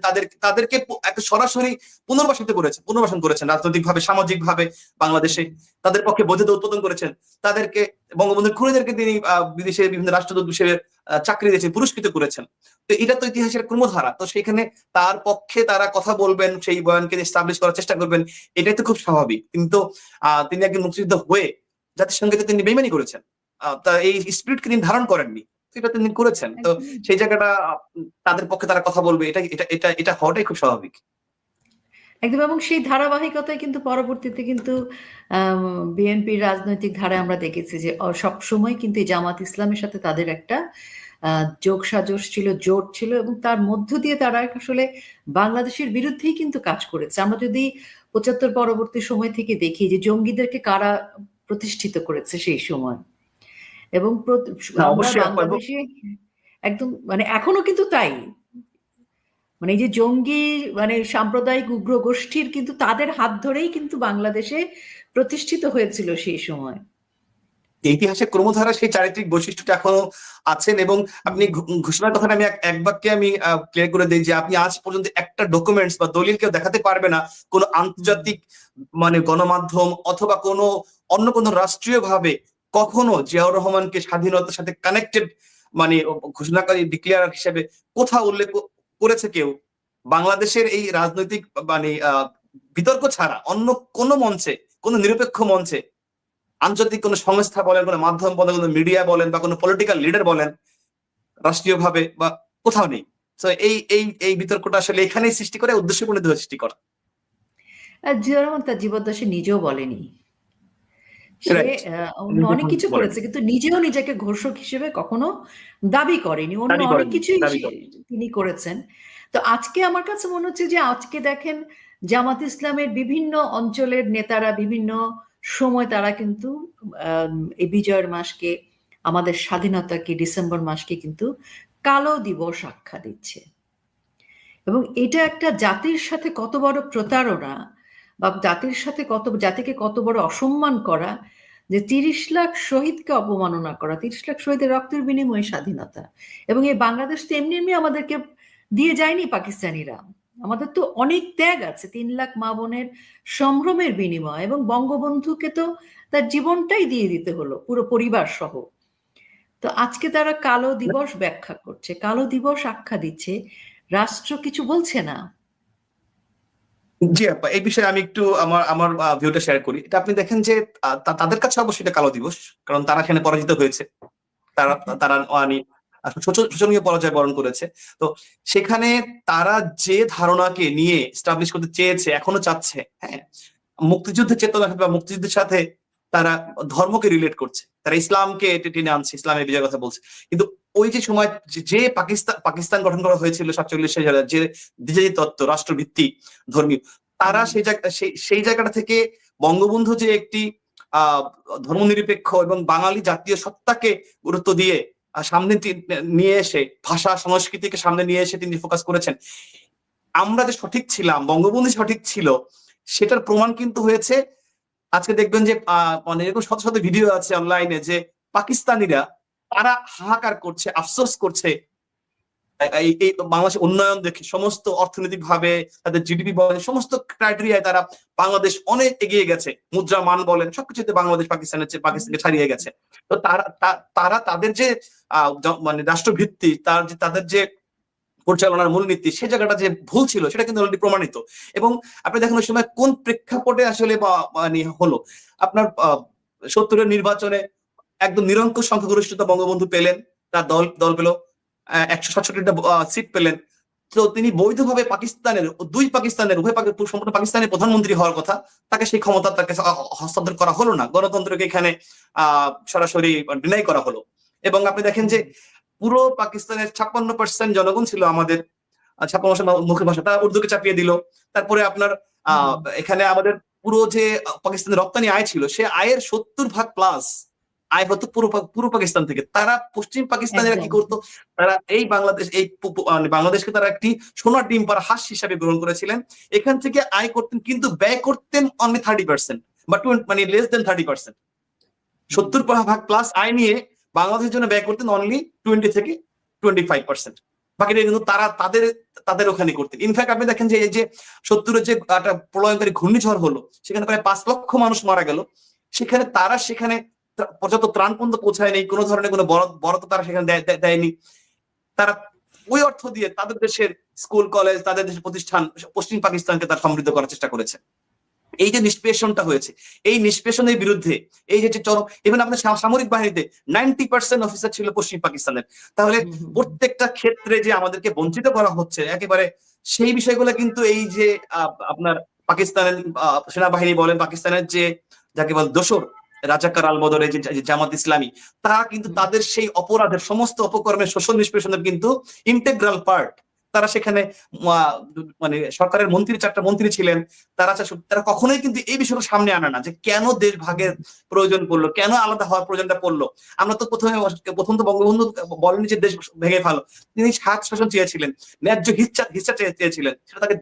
তাদেরকে একটা সরাসরি পুনর্বাসন করেছেন রাজনৈতিকভাবে, সামাজিকভাবে বাংলাদেশে, তাদের পক্ষে বৈধতা উৎপাদন করেছেন, তাদেরকে বঙ্গবন্ধুর খুনিদেরকে তিনি বিদেশে বিভিন্ন রাষ্ট্রদূত হিসেবে চাকরি দিয়েছেন, পুরস্কৃত করেছেন। তো এটা তো ইতিহাসের ক্রমধারা, তো সেখানে তার পক্ষে তারা কথা বলবেন, সেই বয়ানকে এস্টাবলিশ করার চেষ্টা করবেন, এটাই তো খুব স্বাভাবিক। কিন্তু তিনি একজন মুক্তিযোদ্ধা হয়ে জাতির সঙ্গে তিনি বেইমানি করেছেন, এই স্পিরিটকে তিনি ধারণ করেননি, এটা তিনি করেছেন। তো সেই জায়গাটা তাদের পক্ষে তারা কথা বলবে, এটা হওয়াটাই খুব স্বাভাবিক একদম। এবং সেই ধারাবাহিকতায় কিন্তু পরবর্তীতে কিন্তু বিএনপির রাজনৈতিক ধারায় আমরা দেখেছি যে সবসময় কিন্তু জামাত ইসলামের সাথে তাদের একটা যোগ সাজস ছিল, জোট ছিল, এবং তার মধ্য দিয়ে তারা আসলে বাংলাদেশের বিরুদ্ধেই কিন্তু কাজ করেছে। আমরা যদি 75 পরবর্তী সময় থেকে দেখি যে জঙ্গিদেরকে কারা প্রতিষ্ঠিত করেছে সেই সময়, এবং বাংলাদেশে একদম মানে এখনো কিন্তু তাই, মানে এই যে জঙ্গি মানে সাম্প্রদায়িক উগ্র গোষ্ঠীর কিন্তু তাদের হাত ধরেই কিন্তু বাংলাদেশে প্রতিষ্ঠিত হয়েছিল সেই সময়। ইতিহাসের ক্রমধারা সেই চারিত্রিক বৈশিষ্ট্যটা এখনো আছেন। এবং আপনি ঘোষণার কথাটা আমি এক বাক্যে আমি ক্লিয়ার করে দিই যে আপনি আজ পর্যন্ত একটা ডকুমেন্টস বা দলিল কেউ দেখাতে পারবে না কোন আন্তর্জাতিক মানে গণমাধ্যম অথবা অন্য কোনো রাষ্ট্রীয় ভাবে কখনো জিয়াউর রহমানকে স্বাধীনতার সাথে কানেক্টেড মানে ঘোষণাকারী ডিক্লেয়ার হিসেবে কোথাও উল্লেখ করেছে কেউ। বাংলাদেশের এই রাজনৈতিক মানে বিতর্ক ছাড়া অন্য কোনো মঞ্চে, কোনো নিরপেক্ষ মঞ্চে, আন্তর্জাতিক কোনো সংস্থা বলেন, কোনো মাধ্যম বলেন, কোনো মিডিয়া বলেন বা কোনো পলিটিক্যাল লিডার বলেন, রাষ্ট্রীয় ভাবে বা কোথাও নেই। তো এই বিতর্কটা আসলে এখানেই সৃষ্টি করে, উদ্দেশ্যপূর্ণ সৃষ্টি করা। জিয়াউর রহমান তার জীবদ্দশে নিজেও বলেনি, সে অনেক কিছু করেছে, কিন্তু নিজেও নিজেকে ঘোষক হিসেবে কখনো দাবি করেনি। অন্য অনেক কিছুই তিনি করেছেন। তো আজকে আমার কাছে মনে হচ্ছে যে আজকে দেখেন জামাত ইসলামের বিভিন্ন অঞ্চলের নেতারা বিভিন্ন সময় তারা কিন্তু এই বিজয়ের মাসকে, আমাদের স্বাধীনতাকে, ডিসেম্বর মাসকে কিন্তু কালো দিবস আখ্যা দিচ্ছে। এবং এটা একটা জাতির সাথে কত বড় প্রতারণা, বা জাতিকে কত বড় অসম্মান করা, যে 30 লাখ শহীদকে অপমাননা করা, 30 লাখ শহীদের রক্তের বিনিময়ে স্বাধীনতা। এবং এই বাংলাদেশ তো এমনি এমনি আমাদেরকে দিয়ে যায়নি পাকিস্তানিরা, আমাদের তো অনেক ত্যাগ আছে, 3 লাখ মা বোনের সম্ভ্রমের বিনিময়, এবং বঙ্গবন্ধুকে তো তার জীবনটাই দিয়ে দিতে হলো পুরো পরিবার সহ। তো আজকে তারা কালো দিবস ব্যাখ্যা করছে, কালো দিবস আখ্যা দিচ্ছে, রাষ্ট্র কিছু বলছে না। জি আপা, এই বিষয়ে আমি একটু আমার আমার ভিউটা শেয়ার করি। এটা আপনি দেখেন যে তাদের কাছে অবশ্যই এটা কালো দিবস, কারণ তারা এখানে পরাজিত হয়েছে, তারা তারা মানে শোচনীয় পরাজয় বরণ করেছে। তো সেখানে তারা যে ধারণাকে নিয়ে এস্টাবলিশ করতে চেয়েছে, এখনো চাচ্ছে, হ্যাঁ, মুক্তিযুদ্ধের চেতনা বা মুক্তিযুদ্ধের সাথে তারা ধর্মকে রিলেট করছে, তারা ইসলামকে টেনে আনছে, ইসলামের বিজয়ের কথা বলছে। কিন্তু ওই যে সময় যে পাকিস্তান গঠন করা হয়েছিল 47 যে দ্বিজাতি তত্ত্ব, রাষ্ট্রভিত্তিক ধর্মীয়, তারা সেই জায়গাটা থেকে বঙ্গবন্ধু যে একটি ধর্মনিরপেক্ষ এবং বাঙালি জাতীয় সত্তাকে গুরুত্ব দিয়ে সামনে নিয়ে এসে, ভাষা সংস্কৃতিকে সামনে নিয়ে এসে তিনি ফোকাস করেছেন। আমরা যে সঠিক ছিলাম, বঙ্গবন্ধু সঠিক ছিল, সেটার প্রমাণ কিন্তু হয়েছে। আজকে দেখবেন যে মানে এরকম শত শত ভিডিও আছে অনলাইনে যে পাকিস্তানিরা তারা হাহাকার করছে, আফসোস করছে এই বাংলাদেশের উন্নয়ন দেখে, সমস্ত অর্থনৈতিক ভাবে তাদের জিডিপি বলেন, সমস্ত ক্রাইটেরিয়ায় তারা বাংলাদেশ অনেক এগিয়ে গেছে, মুদ্রা মান বলেন, সবকিছুতে বাংলাদেশ পাকিস্তানকে ছাড়িয়ে গেছে। তো তারা তাদের যে মানে রাষ্ট্রভিত্তি, তাদের যে পরিচালনার মূলনীতি, সে জায়গাটা যে ভুল ছিল সেটা কিন্তু অলরেডি প্রমাণিত। এবং আপনি দেখেন ওই সময় কোন প্রেক্ষাপটে আসলে মানে হলো, আপনার 70-এর নির্বাচনে একদম নিরঙ্কুশ সংখ্যাগরিষ্ঠতা বঙ্গবন্ধু পেলেন, তার দল পেল 167টা সিট পেলেন। তো তিনি বৈধভাবে দুই পাকিস্তানের উভয় সম্পূর্ণ পাকিস্তানের প্রধানমন্ত্রী হওয়ার কথা, তাকে সেই ক্ষমতা তাকে হস্তান্তর করা হলো না, গণতন্ত্রকে এখানে সরাসরি ডিনাই করা হলো। এবং আপনি দেখেন যে পুরো পাকিস্তানের 56% জনগণ ছিল আমাদের 56% মুখের ভাষা, তারা উর্দুকে চাপিয়ে দিল। তারপরে আপনার এখানে আমাদের পুরো যে পাকিস্তানের রপ্তানি আয় ছিল, সে আয়ের 70% আয় হতো পুরো পাকিস্তান থেকে। তারা পশ্চিম পাকিস্তানিরা কি করতো, তারা এই বাংলাদেশকে তারা একটি সোনার ডিম পাড়া হাঁস হিসাবে গ্রহণ করেছিলেন। এখান থেকে আয় করতেন, কিন্তু ব্যয় করতেন অনলি 30%, বা মানে লেস দেন 30%। 70% আয় নিয়ে বাংলাদেশের জন্য ব্যয় করতেন অনলি 20 থেকে 25%। বাকিটা কিন্তু তারা তাদের ওখানে করতেন। ইনফ্যাক্ট আপনি দেখেন যে এই যে 70-এর যে একটা প্রলয়ঙ্কারী ঘূর্ণিঝড় হলো, সেখানে প্রায় 5 লক্ষ মানুষ মারা গেল। সেখানে পর্যাপ্ত ত্রাণ পর্যন্ত পৌঁছায় নেই, কোনো ধরনের কোনো বরাদ্দ তারা সেখানে দেয়নি। তারা ওই অর্থ দিয়ে তাদের দেশের স্কুল কলেজ, তাদের দেশের প্রতিষ্ঠান, পশ্চিম পাকিস্তানকে তারা সমৃদ্ধ করার চেষ্টা করেছে। এই যে নিষ্পেষণটা হয়েছে, এই নিষ্পেষণের বিরুদ্ধে এই যে চরম, ইভেন আপনার সামরিক বাহিনীতে 90% অফিসার ছিল পশ্চিম পাকিস্তানের। তাহলে প্রত্যেকটা ক্ষেত্রে যে আমাদেরকে বঞ্চিত করা হচ্ছে একেবারে, সেই বিষয়গুলো কিন্তু এই যে আপনার পাকিস্তানের সেনাবাহিনী বলেন, পাকিস্তানের যে যাকে বল দোসর রাজাকার আল বদরের যে জামাত ইসলামী, তারা কিন্তু তাদের সেই অপরাধের সমস্ত অপকর্মের শোষণ নিষ্পেষণের কিন্তু ইন্টেগ্রাল পার্ট। তারা সেখানে মানে সরকারের 4টা মন্ত্রী ছিলেন, তারা কখনোই কিন্তু এই বিষয়টা সামনে আনে না যে কেন দেশ ভাগের প্রয়োজন পড়লো, কেন আলাদা হওয়ার প্রয়োজনটা পড়লো। আমরা তো প্রথম তো বঙ্গবন্ধু বলেনি যে দেশ ভেঙে ফেলো, তিনি স্বাদ শাসন চেয়েছিলেন, ন্যায্য হিচ্ছা চেয়েছিলেন, সেটা তাকে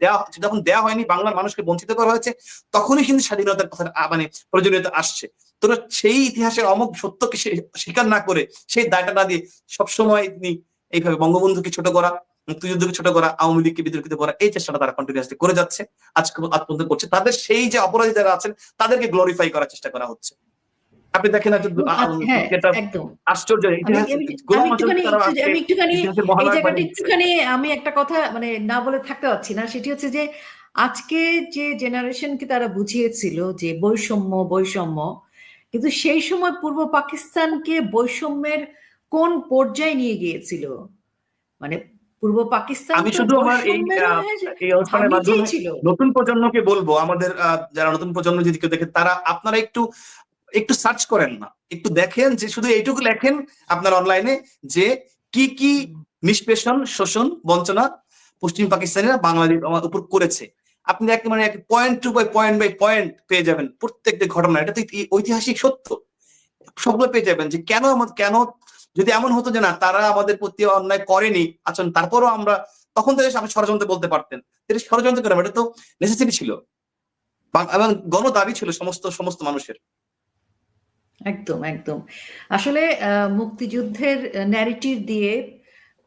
যখন দেওয়া হয়নি, বাংলার মানুষকে বঞ্চিত করা হয়েছে, তখনই কিন্তু স্বাধীনতার কথা মানে প্রয়োজনীয়তা আসছে। তোরা সেই ইতিহাসের অমুক সত্যকে স্বীকার না করে, সেই দায়টা না দিয়ে সবসময় তিনি এইভাবে বঙ্গবন্ধুকে ছোট করা, মুক্তিযুদ্ধকে ছোট করা, আওয়ামী লীগকে বিতর্কিত করা, এই চেষ্টাটা তারা কন্টিনিউয়াসলি করে যাচ্ছে, আজকে পর্যন্ত করছে। তাদের সেই যে অপরাধী যারা আছেন তাদেরকে গ্লোরিফাই করার চেষ্টা করা হচ্ছে। আপনি দেখেন আশ্চর্য আমি একটা কথা মানে না বলে থাকতে পারছি না, সেটি হচ্ছে যে আজকে যে জেনারেশনকে তারা বুঝিয়েছিল যে বৈষম্য, কিন্তু সেই সময় পূর্ব পাকিস্তানকে বৈষম্যের কোন পর্যায়ে নিয়ে গিয়েছিল, মানে পূর্ব পাকিস্তান। আমি শুধু আমার এই অনুষ্ঠানের মাধ্যমে নতুন প্রজন্মকে বলবো, আমাদের যারা নতুন প্রজন্ম যদি কেউ দেখে, তারা আপনারা একটু সার্চ করেন না, একটু দেখেন যে শুধু এইটুকু লেখেন আপনার অনলাইনে যে কি নিষ্পেষণ, শোষণ, বঞ্চনা পশ্চিম পাকিস্তানিরা বাংলাদেশ উপর করেছে। আপনি মানে point to point by point পেয়ে যাবেন প্রত্যেকটা ঘটনা। এটা তো ঐতিহাসিক সত্য, সবগুলো পেয়ে যাবেন যে কেন যদি এমন হতো যে না তারা আমাদের প্রতি অন্যায় করেনি আচরণ, তারপরও আমরা তখন থেকে আপনি ষড়যন্ত্র বলতে পারতেন। এটা ষড়যন্ত্র কেন? এটা তো নেসেসিটি ছিল এবং গণ দাবি ছিল সমস্ত মানুষের। একদম একদম। আসলে মুক্তিযুদ্ধের ন্যারেটিভ দিয়ে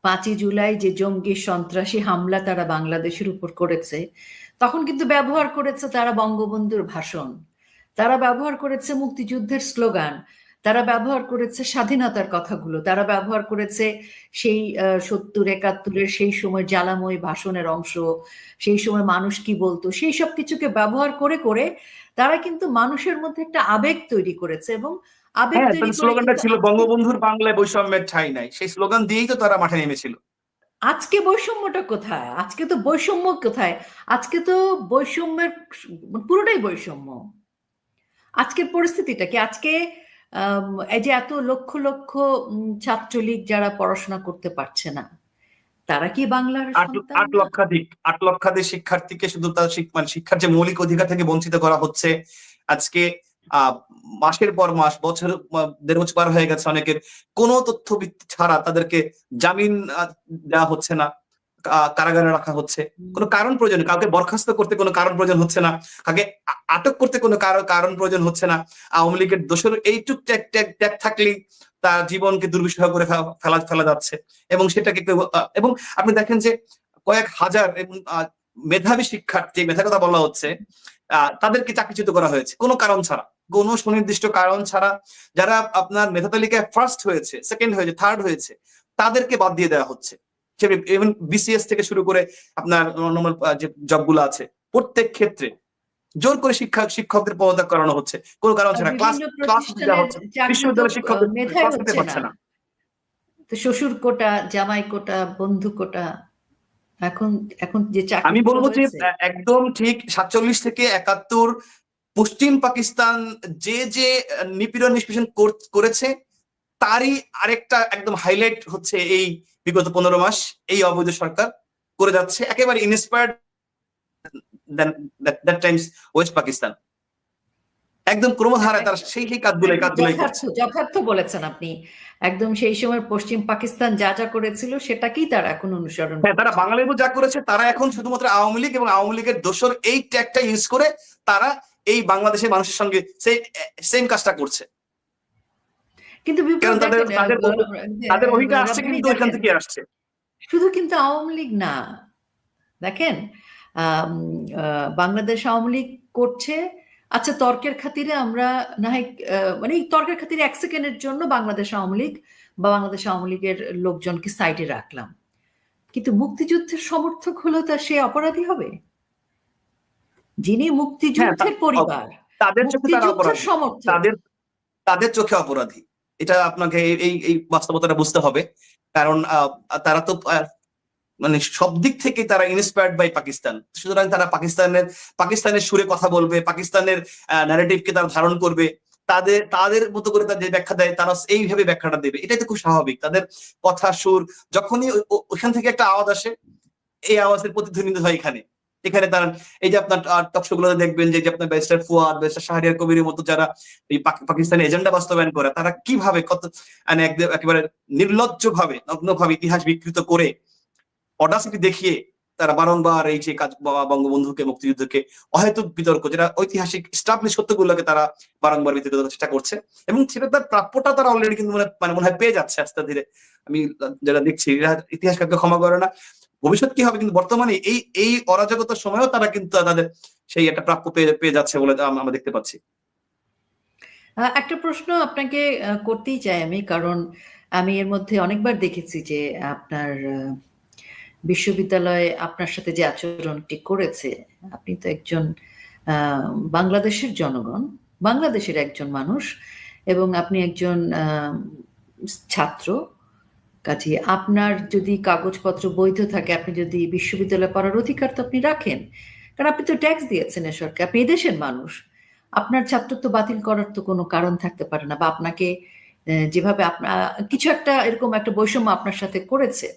5ই জুলাই যে জঙ্গি সন্ত্রাসী হামলা তারা বাংলাদেশের উপর করেছে, তখন কিন্তু ব্যবহার করেছে তারা বঙ্গবন্ধুর ভাষণ, তারা ব্যবহার করেছে মুক্তিযুদ্ধের স্লোগান, তারা ব্যবহার করেছে স্বাধীনতার কথাগুলো, তারা ব্যবহার করেছে সেই 70-71-এর সেই সময় জ্বালাময় ভাষণের অংশ, সেই সময় মানুষ কি বলতো, সেই সব কিছুকে ব্যবহার করে করে তারা কিন্তু মানুষের মধ্যে একটা আবেগ তৈরি করেছে এবং আবেগ হ্যাঁ, তৈরি করে স্লোগানটা কিন্তু ছিল বঙ্গবন্ধুর বাংলায় বৈষম্যের ঠাঁই নাই, সেই স্লোগান দিয়েই তো তারা মাঠে নেমেছিল। আজকে বৈষম্যটা কোথায়? আজকে তো বৈষম্য কোথায়? আজকে তো বৈষম্যের পুরোটাই বৈষম্য। আজকের পরিস্থিতিটা কি? আজকে এই যে এত লক্ষ লক্ষ ছাত্রলীগ যারা পড়াশোনা করতে পারছে না, তারা কি বাংলার সন্তান না? 8 লক্ষাধিক শিক্ষার্থীকে শুধু তার মানে শিক্ষার যে মৌলিক অধিকার থেকে বঞ্চিত করা হচ্ছে। আজকে মাসের পর মাস, বছর 1.5 বছর পার হয়ে গেছে অনেকের, কোনো তথ্য ভিত্তি ছাড়া তাদেরকে জামিন দেওয়া হচ্ছে না, কারাগারে রাখা হচ্ছে। কোনো কারণ প্রয়োজন, কাউকে বরখাস্ত করতে কোনো কারণ প্রয়োজন হচ্ছে না, কাউকে আটক করতে কোনো কারণ প্রয়োজন হচ্ছে না। আওয়ামী লীগের দোষের এইটুক ট্যাগ থাকলেই তার জীবনকে দুর্বিষহ করে ফেলা যাচ্ছে এবং সেটাকে এবং আপনি দেখেন যে কয়েক হাজার এবং মেধাবী শিক্ষার্থী, মেধার কথা বলা হচ্ছে, তাদেরকে চাকরিচ্যুত করা হয়েছে কোনো কারণ ছাড়া, কোনো সুনির্দিষ্ট কারণ ছাড়া। যারা আপনার মেধা তালিকায় ফার্স্ট হয়েছে, সেকেন্ড হয়েছে, থার্ড হয়েছে, তাদেরকে বাদ দিয়ে দেওয়া হচ্ছে। ইভেন বিসিএস থেকে শুরু করে আপনার নর্মাল যে জবগুলো আছে প্রত্যেক ক্ষেত্রে জোর করে শিক্ষকদের পদত্যাগ করানো হচ্ছে কোনো কারণ ছাড়া। ক্লাস দেওয়া হচ্ছে, বিশ্ববিদ্যালয়ের শিক্ষকদের ক্লাস নিতে পারছে না। তো শ্বশুর কোটা, জামাই কোটা, বন্ধু কোটা, এখন এখন যে চাকরি, আমি বলবো যে একদম ঠিক 47 থেকে 71 পশ্চিম পাকিস্তান যে নিপীড়ন নিষ্পেষণ করেছে, তারই আরেকটা একদম হাইলাইট হচ্ছে এই বিগত 15 মাস এই অবৈধ সরকার করে যাচ্ছে, একেবারে inspired that Times West Pakistan. একদম ক্রমধারায় তারা সেই কাজগুলোই করছে। যথার্থ বলেছেন আপনি। একদম সেই সময় পশ্চিম পাকিস্তান যা যা করেছিল সেটাকেই তারা এখন অনুসরণ করছে। তারা বাঙালিরা যা করেছে, তারা এখন শুধুমাত্র আওয়ামী লীগ এবং আওয়ামী লীগের দোসর এই ট্যাগটা ইউজ করে তারা এই বাংলাদেশের মানুষের সঙ্গে সেম কাজটা করছে। কিন্তু তাদের ওইটা আসছে কিন্তু ওইখান থেকে আসছে। শুধু কিন্তু আওয়ামী লীগ না, দেখেন বাংলাদেশ আওয়ামী লীগ করছে। আচ্ছা, তর্কের খাতিরে আমরা না হয় মানে তর্কের খাতিরে 1 সেকেন্ডের জন্য বাংলাদেশ আওয়ামী লীগ বা বাংলাদেশ আওয়ামী লীগের লোকজনকে সাইডে রাখলাম, কিন্তু মুক্তিযুদ্ধের সমর্থক হলো তা সে অপরাধী হবে? যিনি মুক্তিযুদ্ধের পরিবার, তাদের চোখে তারা অপরাধী, সমর্থক, তাদের চোখে অপরাধী। এটা আপনাকে এই বাস্তবতাটা বুঝতে হবে। কারণ তারা তো মানে সব দিক থেকে তারা ইন্সপায়ার্ড বাই পাকিস্তান। সুতরাং তারা পাকিস্তানের সুরে কথা বলবে, পাকিস্তানের ন্যারেটিভকে তারা ধারণ করবে, তাদের মতো করে তারা যে ব্যাখ্যা দেয় তারা এইভাবে ব্যাখ্যাটা দেবে। এটাই তো খুব স্বাভাবিক। তাদের কথা সুর যখনই ওখান থেকে একটা আওয়াজ আসে, এই আওয়াজের প্রতিধ্বনিত হয় এখানে তারা এই যে আপনার টকশো গুলোতে দেখবেন যে আপনার ব্যারিস্টার ফুয়াদ, ব্যারিস্টার শাহরিয়ার কবিরের মতো যারা এই পাকিস্তানি এজেন্ডা বাস্তবায়ন করে, তারা কিভাবে মানে একেবারে নির্লজ্জ ভাবে, নগ্ন ভাবে ইতিহাস বিকৃত করে, অডাসিটি দেখিয়ে তারা বারংবার এই যে কাজ বঙ্গবন্ধুকে, মুক্তিযুদ্ধকে অহেতুক বিতর্ক, যেটা ঐতিহাসিক স্টাবলিশ সত্যগুলোকে তারা বারংবার বিতর্ক করার চেষ্টা করছে এবং সেটা তার প্রাপ্যটা তারা অলরেডি কিন্তু মানে মনে হয় পেয়ে যাচ্ছে আস্তে ধীরে। আমি যারা দেখছি ইতিহাস কাউকে ক্ষমা করে না। ভবিষ্যৎ কি হবে, কিন্তু বর্তমানে এই অরাজকতার সময়ও তারা কিন্তু তাদের সেই একটা প্রাপ্য পেয়ে যাচ্ছে বলে আমরা দেখতে পাচ্ছি। একটা প্রশ্ন আপনাকে করতেই চাই আমি, কারণ আমি এর মধ্যে অনেকবার দেখেছি যে আপনার বিশ্ববিদ্যালয়ে আপনার সাথে যে আচরণটি করেছে, আপনি তো একজন বাংলাদেশের জনগণ, বাংলাদেশের একজন মানুষ এবং আপনি একজন ছাত্র। কাজে আপনার যদি কাগজপত্র বৈধ থাকে, আপনি যদি বিশ্ববিদ্যালয়ে পড়ার অধিকার তো আপনি রাখেন, কারণ আপনি তো ট্যাক্স দিয়েছেন এ সরকার, আপনি এদেশের মানুষ। আপনার ছাত্রত্ব বাতিল করার তো কোনো কারণ থাকতে পারে না, বা আপনাকে যেভাবে আপনার কিছু একটা এরকম একটা বৈষম্য আপনার সাথে করেছে,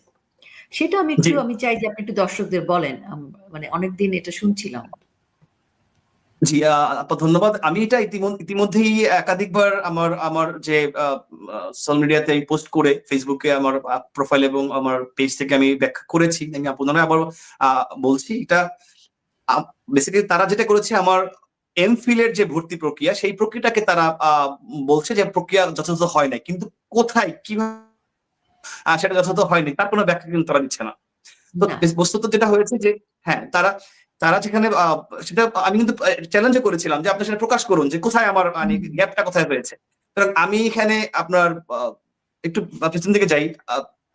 সেটা আমি চাই যে আপনি একটু দর্শকদের বলেন, মানে অনেকদিন এটা শুনছিলাম। জি, আপা ধন্যবাদ। আমি এটা ইতিমধ্যেই একাধিকবার আমার আমার যে সোশ্যাল মিডিয়াতে আমি পোস্ট করে ফেসবুকে আমার প্রোফাইল এবং আমার পেজ থেকে আমি ব্যাখ্যা করেছি। আমি পুনরায় আবার বলছি এটা বেসিক্যালি তারা যেটা করেছে আমার এমফিল এর যে ভর্তি প্রক্রিয়া সেই প্রক্রিয়াটাকে তারা বলছে যে প্রক্রিয়া যথাযথ হয় নাই। কিন্তু কোথায় কিভাবে সেটা যথাযথ হয়নি তার কোনো ব্যাখ্যা কিন্তু তারা দিচ্ছে না। তো না। বস্তুত যেটা হয়েছে যে হ্যাঁ, তারা যেখানে সেটা আমি কিন্তু চ্যালেঞ্জও করেছিলাম যে আপনি সেটা প্রকাশ করুন যে কোথায় আমার মানে গ্যাপটা কোথায় হয়েছে। সুতরাং আমি এখানে আপনার একটু পেছন দিকে যাই।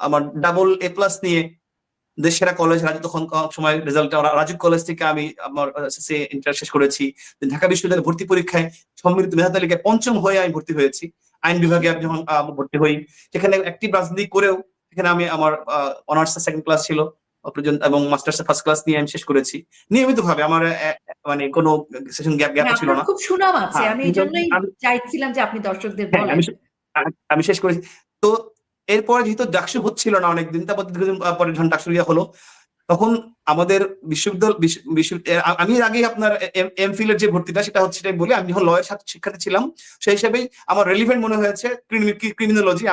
আমার ডাবল এ প্লাস নিয়ে দেশ সেরা কলেজ রাজু তখন সময় রেজাল্ট রাজুক কলেজ থেকে আমি আমার এসএসসি ইন্টার শেষ করেছি। ঢাকা বিশ্ববিদ্যালয়ে ভর্তি পরীক্ষায় সম্মিলিত মেধা তালিকায় ৫ম হয়ে আমি ভর্তি হয়েছি। আইন বিভাগে আমি যখন ভর্তি হই সেখানে একটি রাজনীতি করেও সেখানে আমি আমার অনার্স সেকেন্ড ক্লাস ছিল এবং মাস্টার্স ফার্স্ট ক্লাস নিয়ে আমি শেষ করেছি নিয়মিতভাবে। আমার মানে কোনো সেশন গ্যাপও ছিল আপনার না। খুব সুনাম আছে, হ্যাঁ, আমি এই জন্যই চাইছিলাম যে আপনি দর্শকদের হ্যাঁ, বলেন। আমি শেষ করেছি। তো এরপরে যেহেতু ডাকসু হচ্ছিল না অনেকদিন, তারপর দীর্ঘদিন পরে যখন ডাকসু হলো তখন আমাদের আমি এর আগেই আপনার এমফিল এর যে ভর্তিটা সেটা হচ্ছে সেটাই বলি, আমি যখন লয়ের শিক্ষার্থী ছিলাম সেই হিসেবেই আমার রেলিভেন্ট মনে হয়েছে ক্রিমিনোলজি,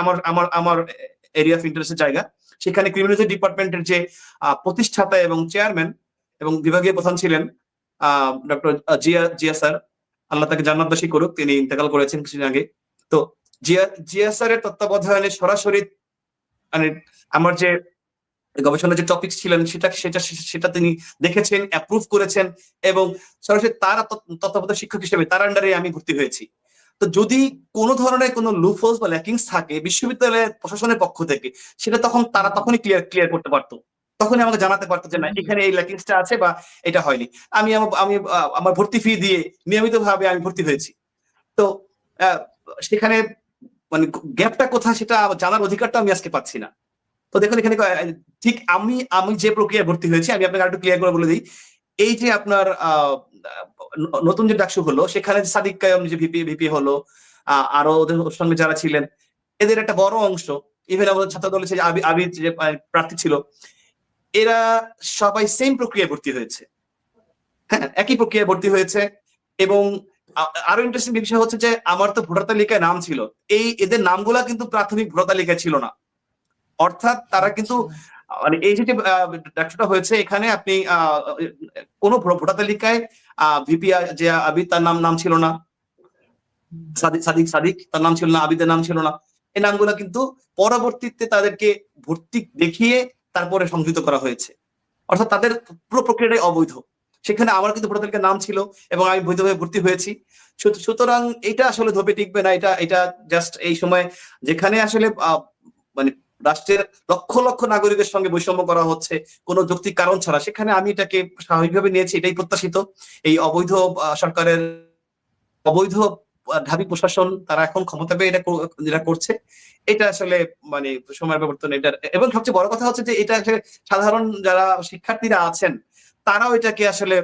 আমার এরিয়া অফ ইন্টারেস্টের জায়গা। সেখানে ক্রিমিনোলজি ডিপার্টমেন্টের যে প্রতিষ্ঠাতা এবং চেয়ারম্যান এবং বিভাগীয় প্রধান ছিলেন ডক্টর জিয়া স্যার, আল্লাহ তাকে জান্নাতবাসী করুক, তিনি ইন্তেকাল করেছেন কিছুদিন আগে। তো জিয়া স্যারের তত্ত্বাবধানে সরাসরি মানে আমার যে গবেষণার যে টপিক ছিলেন সেটা তিনি দেখেছেন, অ্যাপ্রুভ করেছেন এবং সরাসরি তার তত্ত্বাবধায়ক শিক্ষক হিসেবে তার আন্ডারে আমি ভর্তি হয়েছি। তো যদি কোনো ধরনের কোনো লুপহোলস বা ল্যাকিংস থাকে বিশ্ববিদ্যালয়ের প্রশাসনের পক্ষ থেকে সেটা তারা তখনই ক্লিয়ার করতে পারতো, তখনই আমাকে জানাতে পারতো যে না এখানে এই ল্যাকিংসটা আছে বা এটা হয়নি। আমি আমার ভর্তি ফি দিয়ে নিয়মিতভাবে আমি ভর্তি হয়েছি। তো সেখানে মানে গ্যাপটা কোথায় সেটা জানার অধিকারটা আমি আজকে পাচ্ছি না। তো দেখুন এখানে ঠিক আমি যে প্রক্রিয়ায় ভর্তি হয়েছি আমি আপনাকে আরেকটু ক্লিয়ার করে বলে দিই। এই যে আপনার নতুন যে ডাকসু হলো সেখানে সাদিক কায়ুম যে ভিপি হলো, আরো ওদের সঙ্গে যারা ছিলেন এদের একটা বড় অংশ, ইভেন আমাদের ছাত্র দলের যে আবিদ যে প্রার্থী ছিল, এরা সবাই সেম প্রক্রিয়ায় ভর্তি হয়েছে। হ্যাঁ, একই প্রক্রিয়ায় ভর্তি হয়েছে। এবং আরো ইন্টারেস্টিং বিষয় হচ্ছে যে আমার তো ভোটার তালিকায় নাম ছিল, এদের নামগুলা কিন্তু প্রাথমিক ভোটার তালিকায় ছিল না। অর্থাৎ তারা কিন্তু মানে এই যে ডাকসুটা হয়েছে এখানে আপনি কোন ভোটার তালিকায় ভিপি যে আবিদ তার নাম ছিল না, সাদিক তার নাম ছিল না, আবিদের নাম ছিল না। এই নামগুলো কিন্তু পরবর্তীতে তাদেরকে ভর্তি দেখিয়ে তারপরে সংযুক্ত করা হয়েছে। অর্থাৎ তাদের পুরো প্রক্রিয়াটাই অবৈধ। সেখানে আমার কিন্তু ভোটার তালিকার নাম ছিল এবং আমি বৈধভাবে ভর্তি হয়েছি। সুতরাং এটা আসলে ধোপে টিকবে না। এটা জাস্ট এই সময় যেখানে আসলে মানে রাষ্ট্রের লক্ষ লক্ষ নাগরিকের সঙ্গে বৈষম্য করা হচ্ছে কোন যৌক্তিক কারণ ছাড়া, সেখানে আমি এটাকে স্বাভাবিকভাবে নিয়েছি, এটাই প্রত্যাশিত। এই অবৈধ সরকারের অবৈধ ঢাবি প্রশাসন তারা এখন ক্ষমতা পেয়ে যেটা করছে এটা আসলে মানে সময়ের ব্যবর্তন এটা। এবং সবচেয়ে বড় কথা হচ্ছে যে এটা আসলে সাধারণ যারা শিক্ষার্থীরা আছেন তারাও এটাকে আসলে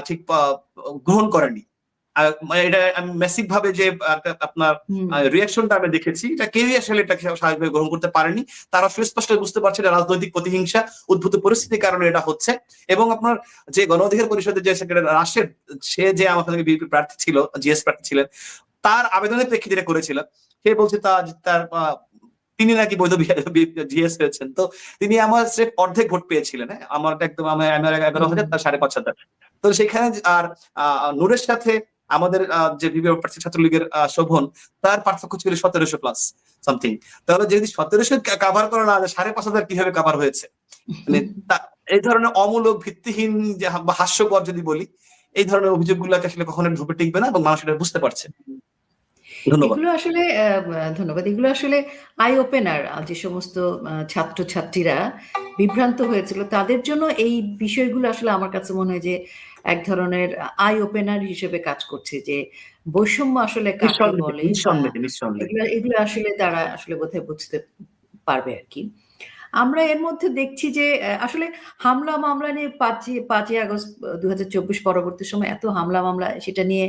ঠিক গ্রহণ করেনি। মানে এটা আমি ম্যাসিভ ভাবে যে আপনার রিয়াকশনটা আমি দেখেছি, এটা কেউই আসলে এটাকে স্বাভাবিকভাবে গ্রহণ করতে পারেনি। তারা সুস্পষ্ট বুঝতে পারছে এটা রাজনৈতিক প্রতিহিংসা উদ্ভূত পরিস্থিতির কারণে এটা হচ্ছে। এবং আপনার যে গণ অধিকার পরিষদের যে সেক্রেটারি রাশেদ, সে যে আমার সঙ্গে বিএনপি প্রার্থী ছিল, জিএস প্রার্থী ছিলেন, তার আবেদনের প্রেক্ষিতে এটা করেছিল। সে বলছে তার তিনি নাকি বৈধ জিএস হয়েছেন। তো তিনি আমার স্রেফ অর্ধেক ভোট পেয়েছিলেন। হ্যাঁ, আমার একদম আমার 11,000 তার 5,500। তো সেখানে আর নূরের সাথে আমাদের যে বিভাগ প্রার্থী ছাত্রলীগের শোভন, তার পার্থক্য ছিল 1700 প্লাস সামথিং। তাহলে যদি 1700 কাভার করা না যায় 5,500 কিভাবে কাভার হয়েছে? মানে এই ধরনের অমূলক ভিত্তিহীন বা হাস্যকর যদি বলি, এই ধরনের অভিযোগগুলোকে আসলে কখনো ঢুকে টিকবে না এবং মানুষ এটা বুঝতে পারছে। ধন্যবাদ। এগুলো আসলে ধন্যবাদ। এগুলো আসলে আই ওপেনার। যে সমস্ত ছাত্রছাত্রীরা বিভ্রান্ত হয়েছিল তাদের জন্য এই বিষয়গুলো আসলে আমার কাছে মনে হয় যে এক ধরনের আই ওপেনার হিসেবে কাজ করছে, যে বৈষম্য আসলে কাকে বলে। এগুলো আসলে তারা আসলে বোধহয় বুঝতে পারবে আর কি। আমরা এর মধ্যে দেখছি যে আসলে হামলা মামলা নিয়ে 5ই আগস্ট 2024 পরবর্তী সময় এত হামলা মামলা, সেটা নিয়ে